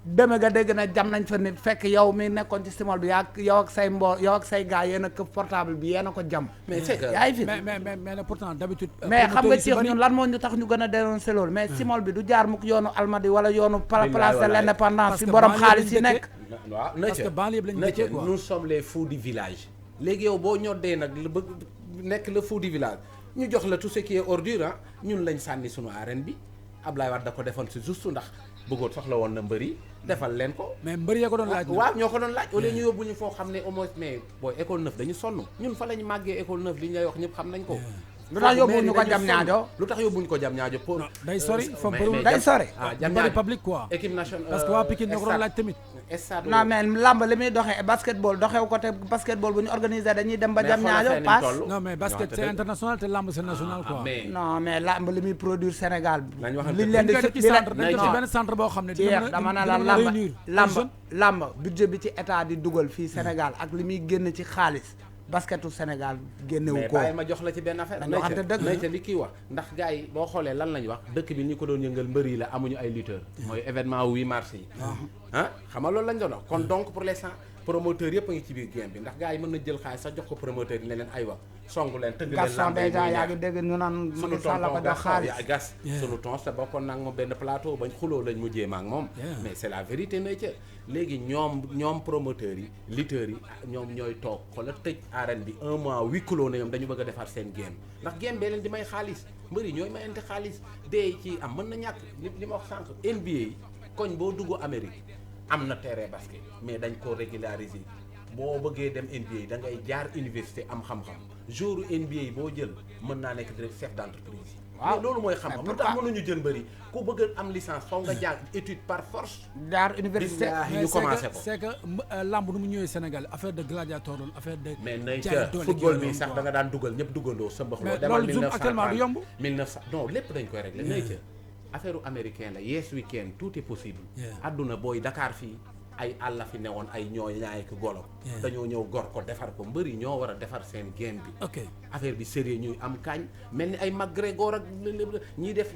deme nga dégg na jam nañ fa nit fekk yow mi nekkoon ci simol bi yow ak say gars yéen a këf portable bi yéen a ko jam mais c'est que yaay fi mais pourtant d'habitude mais xam nga ci ñun lan moo ñu tax ñu gën a dénoncer loolu mais simol bi du jaar mukk yoonu Almadi wala yoonu place de l'Indépendance fi borom xaalis yi nekk waaw parce que banlieue bi lañ nekkee quoi nous sommes les fous du village léegi yow boo ñoddee nag la bëgg nekk le fou du village ñu jox la tout ce qui est ordure ñun lañ sànni sunu arène bi Ablaye Wade da ko defoon si juste ndax bëggoon soxla woon na mbëri defal leen ko mais mbëri yaa ko doon laaj waaw ñoo ko doon laaj au lieu ñu yóbbu ñu foo xam ne au moins mais booy école 9 dañu sonn ñun fa lañu màggee école 9 li ñu lay wax ñëpp xam nañ ko lu tax yóbbuñu ko jam ñaajo lu tax yóbbuñu ko jam ñaajo pour day sori fa day sori jam ñaajo public quoi équipe nationale parce que waa Pikine ñoo ko doon laaj tamit non mais lamb li muy doxee basketball doxew ko te basketball bu ñu organisé dañuy dem ba jam ñaajo pass non mais basket c'est international te lamb c'est national quoi non mais lamb li muy produire Sénégal liñ leen di ci benn centre boo xam ne dama ne la lamb budget bi ci état di dugal fii Sénégal ak li muy génn ci xaalis basketu Sénégal génnewu ko mais ma jox la ci benn affaire nayta li kii wax ndax gars yi boo xoolee lan lañ wax dëkk bi ñu ko doon yëngal mbër yi la amuñu ay lutteurs mooy événement 8 mars yi xam nga loolu lañ doon wax kon donc pour l'instant promoteur yëpp a ngi ci biir game bi ndax gars yi mën na jël xaalis sax jox ko promoteur yi ne leen aywa songu leen tëgg leen Gaston déjà yaa ngi dégg ñu naan Macky Sall la ko jox xaalis gas sunu tons te bokkoon nag moom benn plateau bañ xuloo lañ mujjee ma ak moom mais c'est la vérité na ca léegi ñoom promoteurs yi lutteurs yi ñoom ñooy toog xoolal tëj arène bi 1 mois 8 kilos ne ñoom dañu bëgg a defar seen game ndax game bee leen di may xaalis mbëri ñooy mayante xaalis dee ci am mën na ñàkk li ma wax sànq NBA yi koñ boo dugg Amérique am na terrain basket mais dañ ko régulariser boo bëggee dem NBA da ngay jaar université am xam-xam jour NBA boo jël mën naa nekk direct chef d'entreprise waaw mais loolu mooy xam-xam lu tax mënuñu jël bëri ku bëgg am licence faw nga jàng étude par force jaar université ñu commencé ko c'est que lamb nu mu ñëwee Sénégal affaire de gladiateur loolu affaire de mais nay ca football bi sax da nga daan dugal ñëpp dugandoo sa mbax loo demal 1900 actuellement du yomb 1900 non lépp dañ koy régler nay ca affaire américain la yes weekend tout est possible adduna booy Dakar fii ay àll fi newoon ay ñoo ñaay ki golo dañoo ñëw gor ko defar ko mbër yi ñoo war a defar seen game bi affaire bi sérieux ñuy am kaañ mel ni ay McGregor ak ñiy def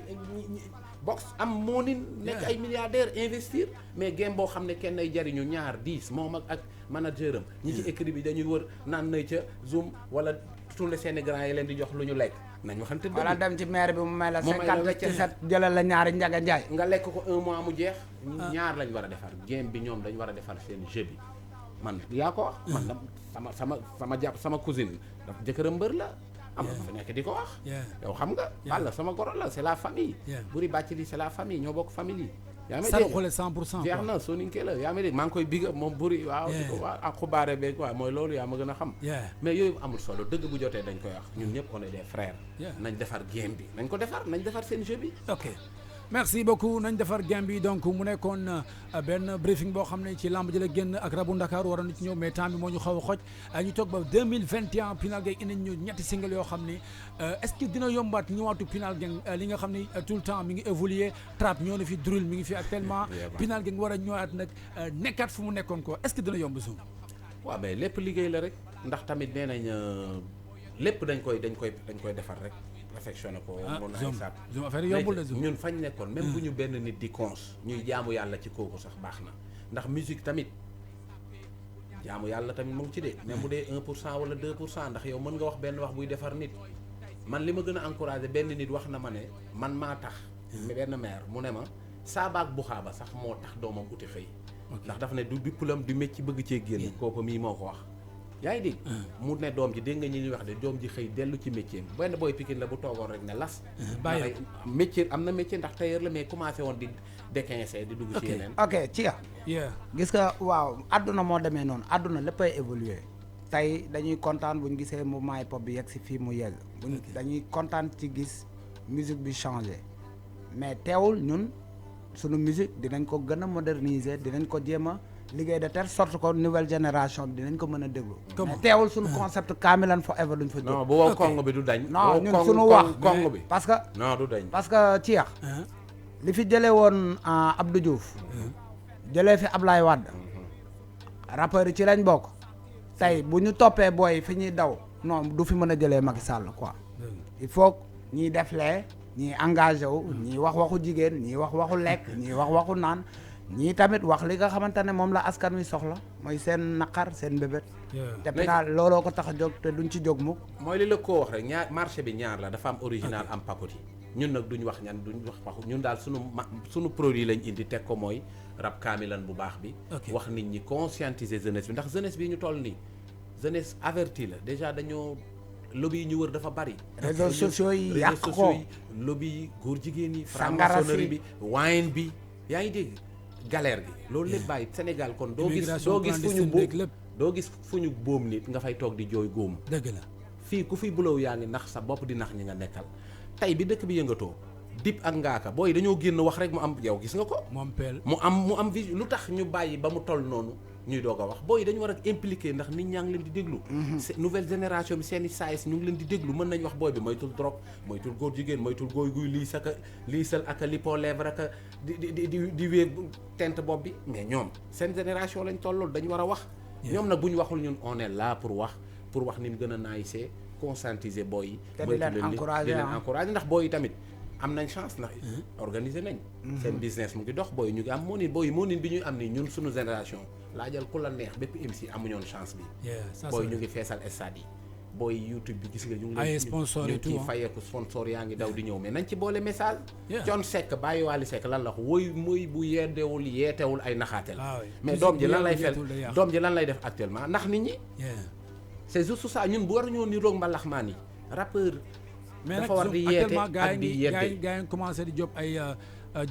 box am moonin nekk ay milliardaire investir mais game boo xam ne kenn ay jariñu ñaar 10 moom ak manager am ñi ci écrit bi dañuy wër naan nay ca Zoom wala tous les Sénégalais yi leen di jox lu ñu lekk nañ waxante dëgg wala dem ci maire bi mu may la 50 ci set jëlal la ñaari njaga njaay nga lekk ko 1 mois mu jeex ñaar lañ war a defar game bi ñoom dañ war a defar seen jeu bi man yaa ko wax man sama jàpp sama cousine daf jëkkëram mbër la am na fa nekk di ko wax yow xam nga Balla sama goro la c'est la famille Boury Bathily c'est la famille ñoo bokk famille yaa ma dégg xole 100% jeex na soninke la yaa ma dégg maa ngi koy big up moom Boury waaw di ko waa ak xubaare beeg waaw mooy loolu yaa ma gën a xam mais yooyu amul solo dëgg bu jotee dañ koy wax ñun ñëpp on est des frères nañ defar game bi nañ ko defar nañ defar seen jeu bi ok merci beaucoup nañ defar game bi donc mu nekkoon benn briefing boo xam ne ci lamb ji la génn ak rabu Ndakaar waroon na ci ñëw mais temps bi moo ñu xaw a xoj ñu toog ba 2021 Pinal Gang indi ñu ñetti single yoo xam ne est-ce que dina yombaat ñëwaatu Pinal Gang li nga xam ne tout le temps mi ngi évoluer trap ñoo na fi drill mi ngi fi actuellement Pinal Gang war a ñëwaat nag nekkaat fu mu nekkoon ko est-ce que dina yomb Zoum waaw mais lépp liggéey la rek ndax tamit nee nañ lépp dañ koy defar rek perfectionné ko mun ay sat Zoum affaire yombul de Zoum ñun fañ nekkoon même bu ñu benn nit di cons ñuy jaamu yàlla ci kooku sax baax na ndax musique tamit jaamu yàlla tamit mu ngi ci de même bu dee 1% wala 2% ndax yow mën nga wax benn wax buy defar nit man li ma gën a encouragé benn nit wax na ma ne man maa tax benn maire mu ne ma saabaak buxaaba sax moo tax doomam uti xëy ndax dafa ne du diplôme du métier bëgg cee génn kooku mii moo ko wax yaa ngi dégg mu ne doom ji dégg nga ñi ñuy wax de doom ji xëy dellu ci métier benn booy Pikine la bu toogoon rek ne las bàyyi métier am na métier ndax tailleur la mais commencé woon di déquincer di dugg ci yeneen ok ci gis nga waaw àdduna moo demee noonu àdduna léppay évoluer tey dañuy kontaan buñ gisee mouvement hip hop bi yegg si fii mu yegg buñ dañuy kontaan ci gis musique bi changé mais teewul ñun sunu musique dinañ ko gën a moderniser dinañ ko jéem a liggéey de telle sorte que nouvelle génération bi dinañ ko mën a déglu mais teewul suñu concept kaamilan forever duñ fa jóg non bu wow kong bi du dañ non ñun suñu wax kong bi parce que non du dañ parce que ci yax li fi jëlee woon Abdou Diouf jëlee fi Ablaye Wade rappeurs yi ci lañ bokk tey bu ñu toppee booy fi ñuy daw non du fi mën a jëlee Macky Sall quoi il faut ñiy def lee ñii engagé wu ñii wax waxu jigéen ñii wax waxu lekk ñii wax waxu naan ñii tamit wax li nga xamante ne moom la askan wi soxla mooy seen naqar seen bébét te Pinal looloo ko tax a jóg te duñ ci jóg mukk mooy li la koo wax rek ñaar marché bi ñaar la dafa am original am pakoti ñun nag duñ wax ñan duñ wax waxu ñun daal sunu produit lañ indi teg ko mooy rap kaamilan bu baax bi wax nit ñi conscientiser jeunesse bi ndax jeunesse bi ñu toll nii jeunesse averti la déjà dañoo lobby yi ñu wër dafa bari réseaux sociaux yi yàq ko lobby yi góor jigéen yi sangara franc-maçonnerie bi wine bi yaa ngi dégg galère gi loolu lépp bàyyi Sénégal kon doo gis fu ñu boom nit nga fay toog di jooy góom dëgg la fii ku fi bulow yaa ngi nax sa bopp di nax ñi nga nekkal tey bi dëkk bi yëngatoo Dip ak Ngaaka booy dañoo génn wax rek mu am yow gis nga ko mu am vision lu tax ñu bàyyi ba mu toll noonu ñuy doog a wax booy dañu war a impliqué ndax nit ñaa ngi leen di déglu nouvelle génération bi seeni saayis ñu ngi leen di déglu mën nañ wax booy bi moytul drogue moytul góor jigéen moytul góoy guy liisal ak lipo lèvre ak di wéeg tent bopp bi mais ñoom seen génération lañ tollool dañu war a wax ñoom nag bu ñu waxul ñun on est là pour wax ni mu gën a naayisee conscientiser booy yi te di leen encouragé ndax booy yi tamit am nañ chance ndax organiser nañ seen business mu ngi dox booy ñu ngi am moonin bi ñuy am nii ñun suñu génération laajal ku la neex bépp MC amuñoon chance bi booy ñu ngi feesal stade yi booy YouTube bi gis nga ñu ngi ciy fayeeku sponsor yaa ngi daw di ñëw mais nañ ci boole message Thione Seck Baye Wally Seck lan la wax woy mooy bu yeetewul ay naxaate la mais doom ji lan lay def actuellement ndax nit ñi c'est juste ça ñun bu war ñoo ni roog mbalax maan yi rappeur mais dafa war di yeete ak di yeete gaa yi commencé di job ay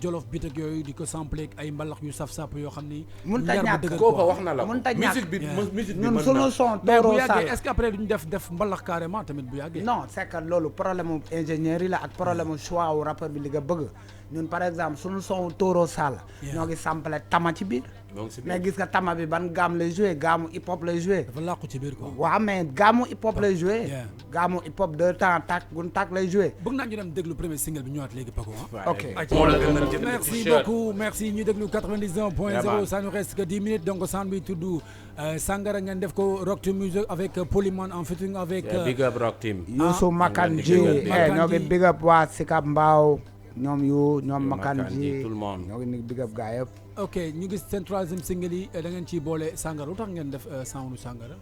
jolof bit ak yooyu di ko samplé ak ay mbalax yu saf-sap yoo xam ni mun ta ñàkk kooku wax na la mun ta ñàkk musique bi ñun mën sunu na son mais bu Toro yàggee Sall est-ce que après duñu def mbalax carrément tamit bu yàggee non c'est que loolu problème mu ingénieur yi la ak problème mu choix wu rappeur bi li nga bëgg ñun par exemple sunu son Toro Sall ñoo ngi samplé tama ci biir mais gis nga tama bi ban gamme lay joué gamme hip hop lay joué. dafa làqu ci biir quoi. waaw mais gamme hip hop lay joué. gamme hip hop de temps tak gun tak lay joué. bëgg naa ñu dem déglu premier single bi ñëwaat léegi Paco ah. ok merci beaucoup merci ñu déglu 99.0 ça nous reste que 10 minutes donc sound bi tudd Sangara ngeen def ko Rock Team Music avec Polyman en featuring avec. big up Rock Team. Youssou Makanji ñoo ngi big up waa Sicap Mbao ñoom Makanji tout le monde ñoo ngi big up gaa yëpp. ok ñu gis seen troisième single yi da ngeen ciy boole Sangara lu tax ngeen def soundu Sangara.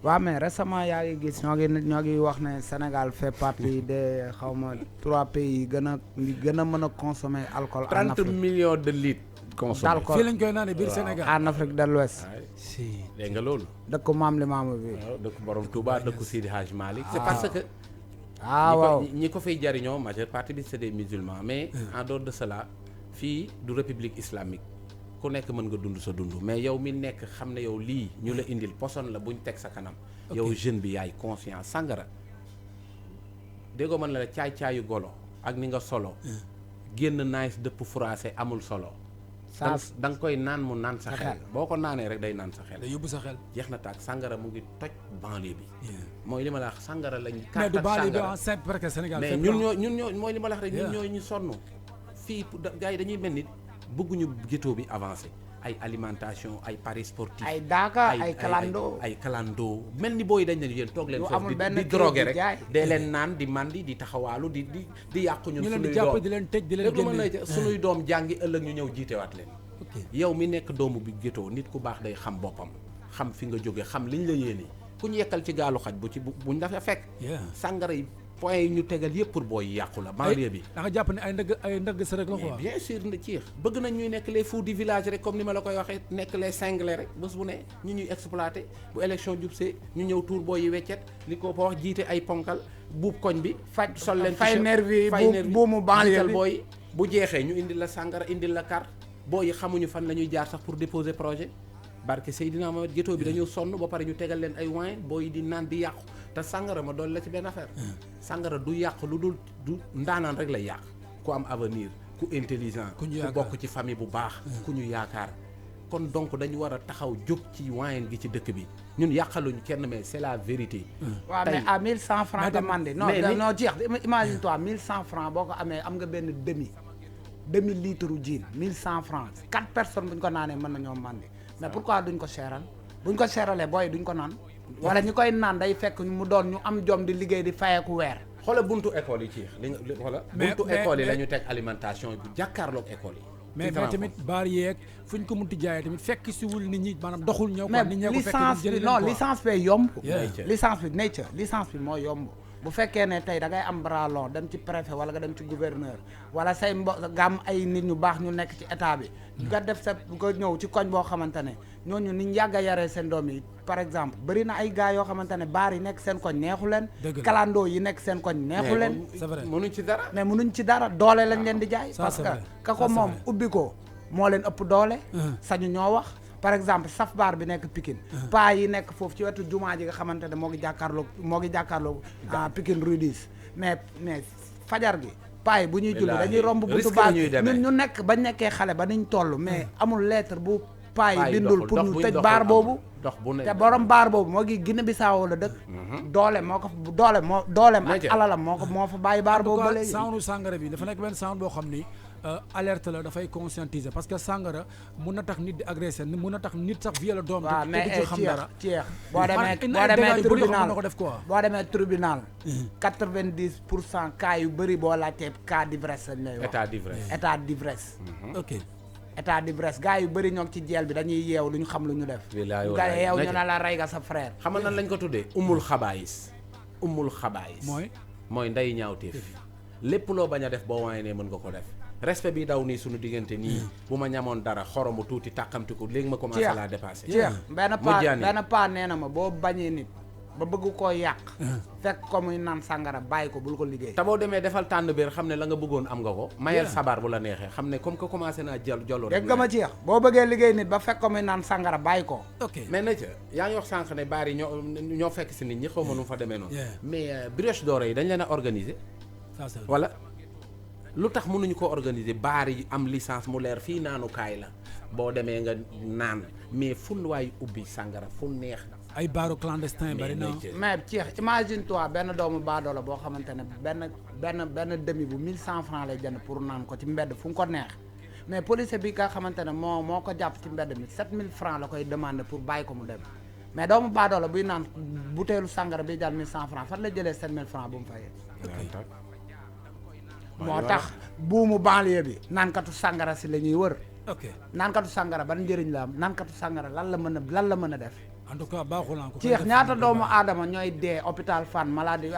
waaw mais récemment yaa ngi gis ñoo ngi wax ne Sénégal fait partie des xawma 3 pays yi gën a mën a consommer alcool en Afrique. 30 millions de litres consommés. fii lañ koy naanee biir Sénégal. en Afrique de l'Ouest. si dégg nga loolu. dëkku maam li maamu bi. waaw dëkku borom Touba dëkku Sidi Hadj Malick. c'est parce que. waaw ñi ko fiy jariñoo majeure partie bi c'est des musulmans mais en dehors de cela fii du république islamique ku nekk mën nga dund sa dund mais yow mi nekk xam ne yow lii ñu la indil poson la buñ teg sa kanam. yow jeune bi yaay conscient Sangara déggoo mën la caay-caayu golo ak ni nga solo génn nice dëpp froissé amul solo da nga koy naan mu naan sa xel boo ko naanee rek day naan sa xel day yóbbu sa xel jeex na taag Sangara mu ngi toj banlieue bi mooy li ma la wax Sangara lañ mais du banlieue bi en simple parce que Sénégal mais ñun ñoo mooy li ma la wax rek ñun ñoo ñu sonn fii gars yi dañuy mel ni bëgguñu ghetto bi avancé ay alimentation ay paris sportif ay daaka ay kalando mel ni booy dañ ne yéen toog leen foofu di drogué rek dee leen naan di mandi di taxawaalu di yàqu ñun suñuy doom di leen tëj di leen génne suñuy doom jàngi ëllëg ñu ñëw jiitewaat leen yow mi nekk doomu bi ghetto nit ku baax day xam boppam xam fi nga jóge xam liñ la yéene ku ñu yekkal ci gaalu xaj bu ci buñ dafa fekk Sangara yi point yi ñu tegal yëpp pour booy yàqu la banlieue bi da nga jàpp ne ay ndëgg sa rek la quoi bien sûr na ci bëgg nañ ñuy nekk les fous du village rek comme ni ma la koy waxee nekk les cinglés rek bés bu ne ñu ñuy exploité bu élection jubsee ñu ñëw tuur booy yi weccet li ko wax jiite ay ponkal buub koñ bi faj sol leen fay nervi buumu banlieue bi booy bu jeexee ñu indil la Sangara indil la carte booy yi xamuñu fan la ñuy jaar sax pour déposer projet barke Seydina Mohamed ghetto bi dañoo sonn ba pare ñu tegal leen ay wine booy yi di naan di yàqu te Sangara ma doon la ci benn affaire Sangara du yàq lu dul du ndaanaan rek lay yàq ku am avenir ku intelligent ku bokk ci famille bu baax ku ñu yaakaar kon donc dañu war a taxaw jóg ci wine gi ci dëkk bi ñun yàqaluñu kenn mais c'est la vérité waaw mais à 1100 francs de mandé non jeex imagine toi 1100 francs boo ko amee am nga benn demi litre u jean 1100 francs 4 personnes buñ ko naanee mën nañoo mandé mais pourquoi duñ ko seeral buñ ko seeralee booy duñ ko naan wala ñi koy naan day fekk mu doon ñu am jom di liggéey di fayeeku weer xoola buntu école yi ci xoola buntu école yi la ñu teg alimentation bu jàkkaarloog école yi mais tamit baar yeeg fu ñu ko munti jaayee tamit fekk si wul nit ñi maanaam doxul ñëw quoi nit ñee ko fekk non licence bi yomb licence bi moo yomb bu fekkee ne tey da ngay am bras long dem ci préfet wala nga dem ci gouverneur wala say nga am ay nit ñu baax ñu nekk ci état bi nga def sa nga ñëw ci koñ boo xamante ne ñooñu niñ yàgg a yaree seen doom yi par exemple bëri na ay gars yoo xamante ne baar yi nekk seen koñ neexu leen kalandoo yi nekk seen koñ neexu leen mënuñ ci dara mais mënuñ ci dara doole lañ leen di jaay parce que ka ko moom ubbi ko moo leen ëpp doole sañu ñoo wax par exemple saf baar bi nekk Pikine paa yi nekk foofu ci wetu jumaa ji nga xamante ne moo ngi jàkkaarloo Pikine Rue 10 mais fajar gi paa yi bu ñuy julli dañuy romb buntu baar ñun ñu nekk bañ nekkee xale ba niñ toll mais amul lettre bu paa yi bindul pour ñu tëj baar boobu te borom baar boobu moo ngi Guinée Bissau la dëkk dooleem ak alalam moo fa bàyyi baar boobu ba léegi soundu Sangara bi dafa nekk benn sound boo xam ni alerte la dafay conscientiser parce que Sangara mun na tax nit di agressé mun na tax nit sax violé doom te du ci xam dara boo demee tribunal 90% cas yu bëri boo laajtee cas d'ivresse lañ lay wax état d'ivresse ok état d'ivresse gars yu bëri ñoo ngi ci jeel bi dañuy yeew lu ñu xam lu ñu def gars yi yeew ñu ne la rey nga sa frère xam nga nan lañ ko tuddee umul xabaayis mooy nday ñaawteef lépp loo bañ a def boo waaye ne mën nga ko def respect bi daw nii suñu diggante nii bu ma ñamoon dara xoromu tuuti tàkkamti ko léegi ma commencé laa dépassé benn paa nee na ma boo bañee nit ba bëgg koo yàq fekk ko muy naan sàngara bàyyi ko bul ko liggéey te boo demee defal tànn biir xam ne la nga bëggoon am nga ko mayel sabar bu la neexee xam ne comme que commencé naa jollu dégg nga ma ci boo bëggee liggéey nit ba fekk ko muy naan sàngara bàyyi ko mais na ca yaa ngi wax sànq ne baar yi ñoo fekk si nit ñi xaw ma nu mu fa demee noonu mais brioche dorée yi dañ leen a organiser wala lu tax mënuñu ko organiser baar yi am licence mu leer fii naanukaay la boo demee nga naan mais fu waay ubbi sàngara fu neex ay baaru clandestin bari na mais Cheikh imagine toi benn doomu baadoola boo xamante ne benn demi bu 1100 francs lay jënd pour naan ko ci mbedd fu ko neex mais policier bi nga xamante ne moo ko jàpp ci mbedd mi 7000 francs la koy demander pour bàyyi ko mu dem mais doomu baadoola buy naan buteelu sàngara bi jar 1100 francs fan la jëlee 7000 francs bu mu fayee moo tax buumu banlieue bi naankatu sàngara si la ñuy wër naankatu sàngara ban njëriñ la am naankatu sàngara lan la mën a def en tout cas baaxul naa ko Cheikh ñaata doomu aadama ñooy dee hôpital Fann maladie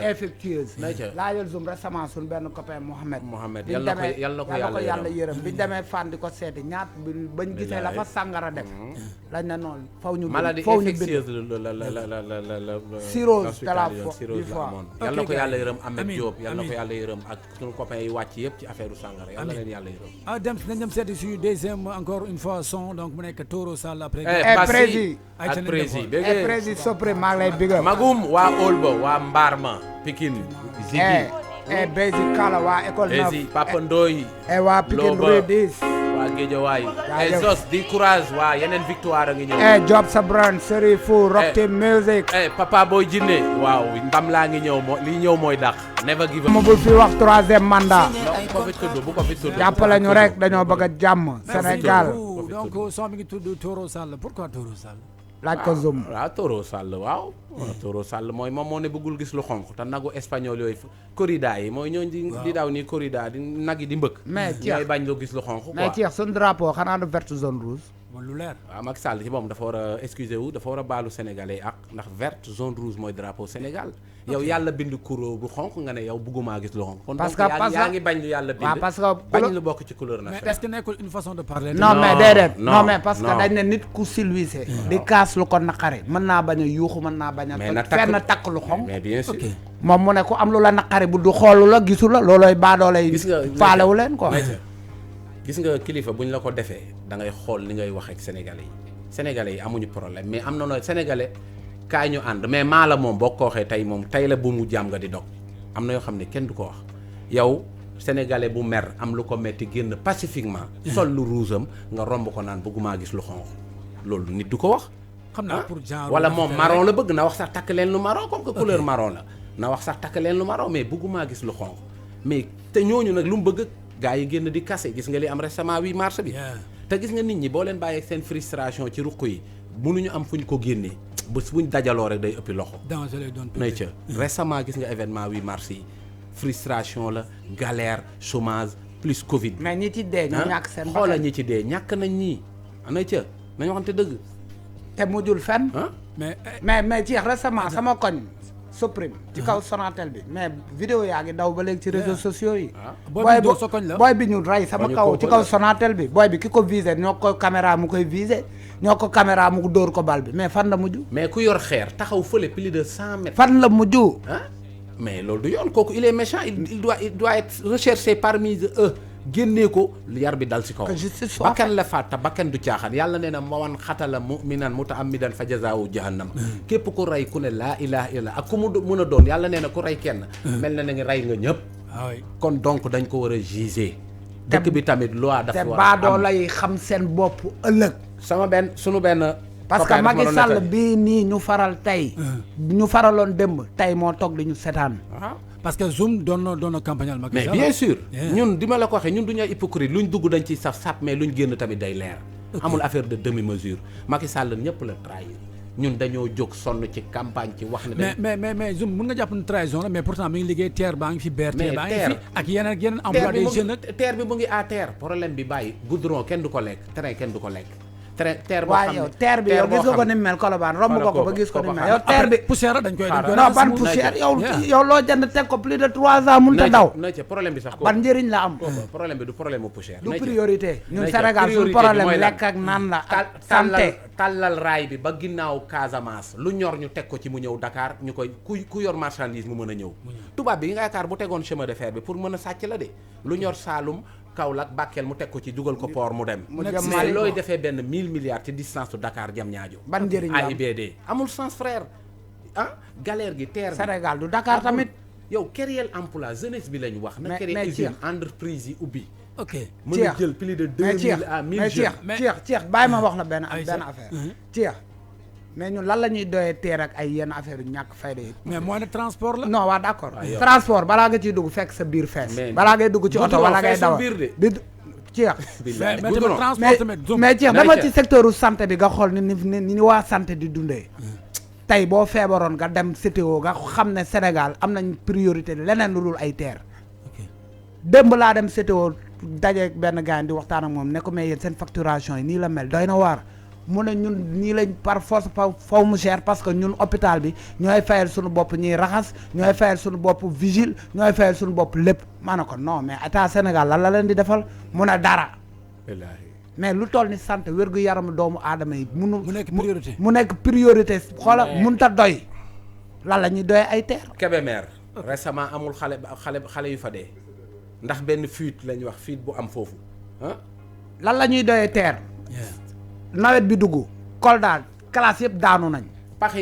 infectieuse laajal zoom récemment suñ benn copain Mohamed yàlla ko yàlla yërëm biñu demee Fann di ko seeti bañ gisee la fa sàngara def lañ ne noonu faw ñu maladie infectieuse la cirrhose de la amoon yàlla ko yàlla yërëm Ahmed Diop yàlla ko yàlla yërëm ak suñu copain yi wàcc yëpp ci affaire u sàngara yàlla leen yàlla yërëm dem nañ dem seeti suñu deuxième encore une fois son donc mu nekk Toro Sall après ak prési prési Sopre maa ngi lay bigal magum waa Olba waa Mbarma Pikine Zibi Bézi Kala waa école Bézi Papa Ndoy waa Pikine Rue 10 waa Guédiawaye Zos di courage waa yeneen victoire a ngi ñëw Job Sabran Serifou Rock Team Music Papa Boy Djiné waaw ndam laa ngi ñëw li ñëw mooy dàq never give up ma bul fi wax 3e mandat bu ko fi tudd jàppale ñu rek dañoo bëgg a jàmm Sénégal donc son mi ngi tudd Toro Sall pourquoi Toro Sall laaj ko zoom waaw Toro Sall waaw Toro Sall mooy moom moo ne bëggul gis lu xonq te nagu espagnol yooyu corrida yi mooy ñooñu di daw nii corrida di nag yi di mbëkk mais ñooy bañ lu gis lu xonq quoi mais Cheikh suñu drapeau xanaa du vert zone rouge moom lu leer waaw Macky Sall ci moom dafa war a excusé wu dafa war a baalu sénégalais ak ndax vert zone rouge mooy drapeau Sénégal yow yàlla bind couleur bu xonq nga ne yow bëggumaa gis lu xonq kon donc yaa ngi bañ lu yàlla bind parce que bañ lu bokk ci couleur nationale mais est-ce que nekkul une façon de parler non mais déedéet non mais parce que dañ ne nit ku silvisé di kaas lu ko naqari mën naa bañ a yuuxu mën naa bañ a fenn takk lu xonq mais bien sûr moom mu ne ku am lu la naqari bu du xoolu la gisu la loolooy baadoolay faalewu leen quoi gis nga kilifa buñ la ko defee da ngay xool ni ngay wax ak sénégalais yi amuñu problème mais am na nooy sénégalais kaay ñu ànd mais maa la moom boo ko waxee tey moom tey la bu mu jàmm nga di dog am na yoo xam ne kenn du ko wax yow sénégalais bu mer am lu ko metti génn pacifiquement sol lu rouge am nga romb ko naan bëggumaa gis lu xonq loolu nit du ko wax xam naa pour genre wala moom marron la bëgg na wax sax takk leen lu marron comme que couleur marron la na wax sax takk leen lu marron mais bëggumaa gis lu xonq mais te ñooñu nag lu mu bëgg gaa yi génn di kase gis nga li am récemment 8 mars bi te gis nga nit ñi boo leen bàyyee seen frustration ci ruq yi mënuñu am fuñ ko génnee bés buñ dajaloo rek day ëppi loxo nay ca récemment gis nga événement 8 mars yi frustration la galère chômage plus Covid mais ñi ci dee ñoo ñàkk seen xoola ñi ci dee ñàkk nañ ñii nay ca nañu waxante dëgg te mujjul fenn mais ci récemment sama koñ Supreme ci kaw Sonatel bi mais vidéo yaa ngi daw ba léegi ci réseaux sociaux yi booy bi ñu rey sama kaw ci kaw Sonatel bi booy bi ki ko visé ñoo ko caméra mu koy visé ñoo ko caméra mu dóor ko bal bi mais fan la mujj mais ku yor xeer taxaw fële plus de 100 mètres fan la mujj mais loolu du yoon kooku il est méchant il doit être recherché parmi eux génnee ko yar bi dal si kaw bakkan la faat te bakkan du caaxaan yàlla nee na ma wan xatala mu'minan mutaammidan fa jazaahu jahannam képp ku rey ku ne laa ilaha illa ak ku mu mën a doon yàlla nee na ku rey kenn mel na nga rey nga ñëpp kon donc dañ ko war a juger dëkk bi tamit loi dafa war a am te baadoo lay xam seen bopp ëllëg sunu benn parce que Macky Sall bii nii ñu faral tey ñu faraloon démb tey moo toog di ñu setaan parce que Zoom doon na campagne al Macky Sall mais bien sûr ñun di ma la ko waxee ñun du ñu ay hypocrite luñ dugg dañ ciy saf mais luñ génn tamit day leer amul affaire de demi mesure Macky Sall ñëpp la trahir ñun dañoo jóg sonn ci campagne ci wax ne mais Zoom mun nga jàpp ne trahison la mais pourtant mi ngi liggéey TER baa ngi fi BRT baa ngi fi ak yeneen emploi des jeunes TER bi mu ngi à terre problème bi bàyyi goudron kenn du ko lekk train kenn du ko lekk teer boo xam ne yow teer bi yow gis nga ko ni mel Colobane romb nga ko ba gis ko ni mel yow teer bi poussière dañ koy non ban poussière yow loo jënd teg ko plus de 3 ans mënut a daw na ci problème bi sax ban njëriñ la am problème bi du problème mu poussière du priorité ñun Sénégal suñu problème lekk ak naan la santé tàllal raay bi ba ginnaaw Casamance lu ñor ñu teg ko ci mu ñëw Dakar ñu koy ku yor marchandise mu mën a ñëw tubaab bi nga yaakaar bu tegoon chemin de fer bi pour mën a sàcc la de lu ñor Saalum Kaolack Bakel mu teg ko ci dugal ko port mu dem mais looy defee benn 1000 milliards ci distance su Dakar Diamniadio ban njëriñ la AIBD amul sens frère galère gi terre Sénégal du Dakar tamit yow créer emploi jeunesse bi lañu wax na créer usine entreprise yi ubbi ok mën a jël plus de 2000 à 1000 jeunes mais Cheikh bàyyi ma wax la benn affaire Cheikh mais ñun lan la ñuy doyee teer ak ay yenn affaire yu ñàkk fayda yi mais moyen de transport la non waa d'accord transport balaa nga ciy dugg fekk sa biir fees balaa ngay dugg ci oto wala ngay dawal Cheikh mais Cheikh dama ci secteur u santé bi nga xool ni waa santé di dundee tey boo feebaroon nga dem CTO nga xam ne Sénégal am nañ priorité leneen lu dul ay teer démb laa dem CTO dajeeg benn gars di waxtaan ak moom ne ko mais yéen seen facturation yi nii la mel doy na waar mu ne ñun nii lañ par force faw mu cher parce que ñun hôpital bi ñooy fayal suñu bopp ñuy raxas ñooy fayal suñu bopp vigile ñooy fayal suñu bopp lépp ma ne ko non mais état Sénégal lan la leen di defal mu ne dara mais lu toll ni santé wér-gu-yaram doomu aadama yi mu nekk priorité xoola mënut a doy lan la ñuy doy ay teer Kébémer récemment amul xale yu fa dee ndax benn fuite lañ wax fuite bu am foofu lan la ñuy doyee teer nawet bi dugg Kolda classe yëpp daanu nañ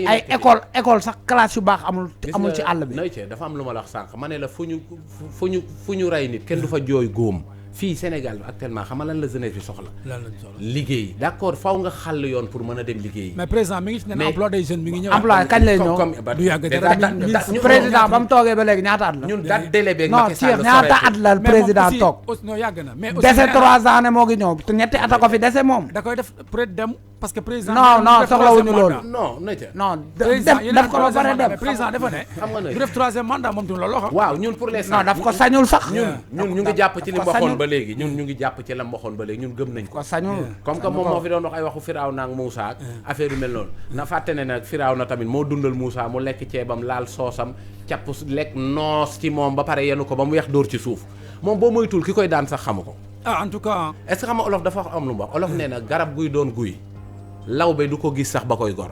ay école sax classe yu baax amul ci àll bi dafa am lu ma la wax sànq ma ne la fu ñu rey nit kenn du fa jooy góom fii Sénégal actuellement xam nga lan la jeunesse bi soxla liggéey d'accord faw nga xàll yoon pour mën a dem liggéey mais président mi ngi ci ne emploi des jeunes mi ngi ñëw emploi kañ lay ñëw du yàgg président ba mu toogee ba léegi ñaata at la ñun date délai beeg non Cheikh ñaata at la président toog non yàgg na mais dese 3 ans ne moo ngi ñëw te ñetti at a ko fi dese moom da koy def peut-être dem parce que président non soxlawuñu loolu non def ko ba pare dem président dafa ne xam nga ne du def 3e mandat moom tamit loolu xam waaw ñun pour l'instant non daf ko sañul sax ñun ñu ngi jàpp ci li mboxoon ba léegi ñun ñu ngi jàpp ci la mboxoon ba léegi ñun gëm nañ ko sañul comme que moom moo fi doon wax ay waxu Firawna ak Moussa ak affaire yu mel noonu na fàtte ne nag Firawna tamit moo dundal Moussa mu lekk ceebam laal soosam capp lekk noos ci moom ba pare yenu ko ba mu weex dóor ci suuf moom boo moytul ki koy daan sax xamu ko en tout cas est-ce que xam nga olof dafa am lu mu wax olof nee na garab guy doon guy lawbe du ko gis sax ba koy gor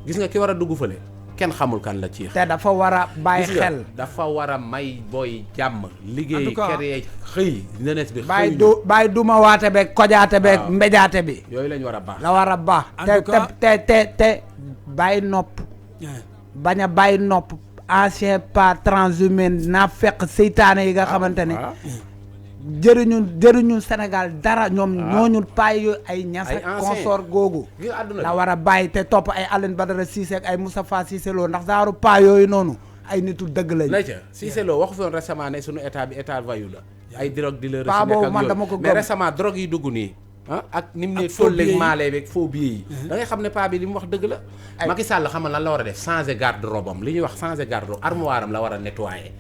gis nga ki war a dugg fële kenn xamul kan la ci te dafa war a bàyyi xel dafa war a may booy jàmm liggéey kere xëy jeunesse bi bàyyi duma waate beeg kojaate beeg mbéjaate bi yooyu lañ war a baax la war a baax te bàyyi nopp bañ a bàyyi nopp ancien pas transhumant naa fekk seytaane yi nga xamante ne jëriñu Sénégal dara ñoom ñooñu paay yu ay ñas ak consort googu la war a bàyyi te topp ay Alioune Badara Cissé ak ay Moustapha Cissé Lo ndax daaru paa yooyu noonu ay nitu dëgg lañ Cissé Lo waxu fi woon récemment ne suñu état bi état voyou la ay drogue dealer paa boobu man dama ko mais récemment drogue yi dugg nii ak ni mu ne tolleeg maalee beeg faux billets yi da ngay xam ne paa bi li mu wax dëgg la Macky Sall xam nga lan la war a def changer garde-robe am li ñuy wax changer garde-robe armoire am la war a nettoyer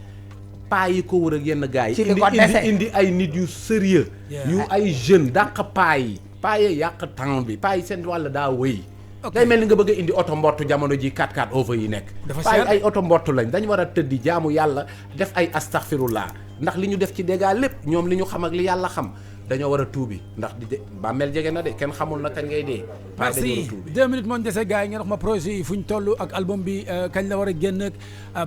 paa yi ko wër ak yenn gars yi indi ay nit yu sérieux yu ay jeunes dàq paa yi yàq temps bi paa yi seen wàll daa wëy day mel ni nga bëgg a indi oto mbottu jamono ji 4x4 over yi nekk paa yi ay oto mbottu lañ dañ war a tëddi jaamu yàlla def ay astaghfirullah ndax li ñu def ci dégâts lépp ñoom li ñu xam ak li yàlla xam dañoo war a tuubi ndax di bàmmeel jege na de kenn xamul na kañ ngay dee merci 2 minutes moo ñu dese gars yi ngeen wax ma projet yi fu ñu toll ak album bi kañ la war a génn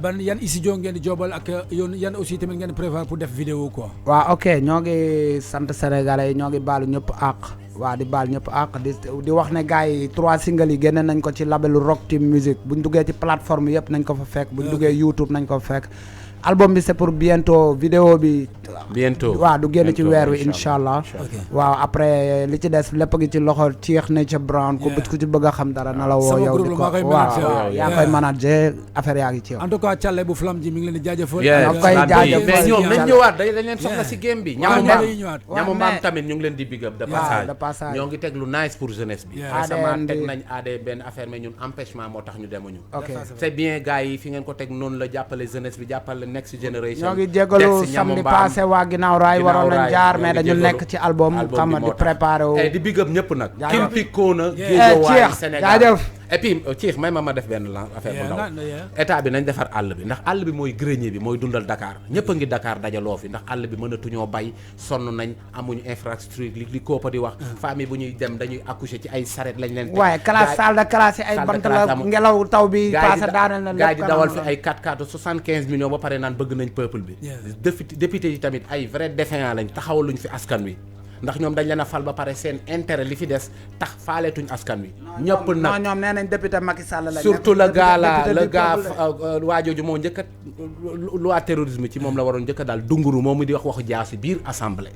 ban yan studio ngeen di joobal ak yan aussi tamit ngeen prévoir pour def vidéo quoi waaw ok ñoo ngi sant sénégalais yi ñoo ngi baalu ñëpp àq waaw di baal ñëpp àq di wax ne gars yi 3 singles yi génne nañ ko ci labelu Rock Team Music buñ duggee ci plateforme yëpp nañ ko fa fekk buñ duggee YouTube nañ ko fa fekk album bi c'est pour bientôt vidéo bi waaw du génn ci weer wi incha allah waaw après li ci des lépp gi ci loxo Cheikh Nature Brown ku ci bëgg a xam dara na la woo yow di ko waaw yaa koy manager affaire yaa ngi ci yow en tout cas Thialé bu Flam ji mi ngi leen di jaajëfal koy jaajëfal mais ñoom nañ ñëwaat dañ leen soxla si game bi ñamu mbaam tamit ñu ngi leen di big up de passage ñoo ngi teg lu nice pour jeunesse bi récemment teg nañ AD benn affaire mais ñun empêchement moo tax ñu demuñu c'est bien gars yi fi ngeen ko teg noonu la jàppale jeunesse bi jàppale next generation ñoo ngi jégalu samedi passé waa ginnaaw raay waroon nañ jaar mais dañu nekk ci album xam nga di préparé wu di big up ñëpp nag kim pikkoona Guédiawaye Sénégal jaajëf et puis Cheikh may ma def benn la affaire bu ndaw état bi nañ defar àll bi ndax àll bi mooy grenier bi mooy dundal Dakar ñëpp a ngi Dakar dajaloo fi ndax àll bi mënatuñoo bay sonn nañ amuñu infrastructure li koopa di wax famille bu ñuy dem dañuy accoucher ci ay saret lañ leen waaye classe salle de classe yi ay bant la ngelaw taw bi passé daaneel na gars yi di dawal fi ay 4x4 75 millions ba pare naan bëgg nañ peuple bi député yi tamit ay vrai défiant lañ taxawaluñ fi askan wi ndax ñoom dañ leen a fal ba pare seen intérêt li fi des tax faaleetuñ askan wi ñëpp nag ñoom nee nañ député Macky Sall la surtout le gars waajooju moo njëkk a loi terrorisme ci moom la waroon njëkk a daal dunguru moom mu di wax waxu jaasi biir assemblée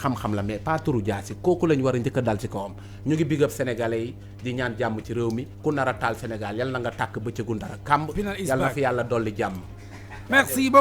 xam-xam la mais pas turu jaasi kooku lañ war a njëkk a dal ci kawam ñu ngi big up sénégalais yi di ñaan jàmm ci réew mi ku nar a taal Sénégal yal na nga tàkk bëccëgu ndara kàmb yal na fi yàlla dolli jàmm merci beaucoup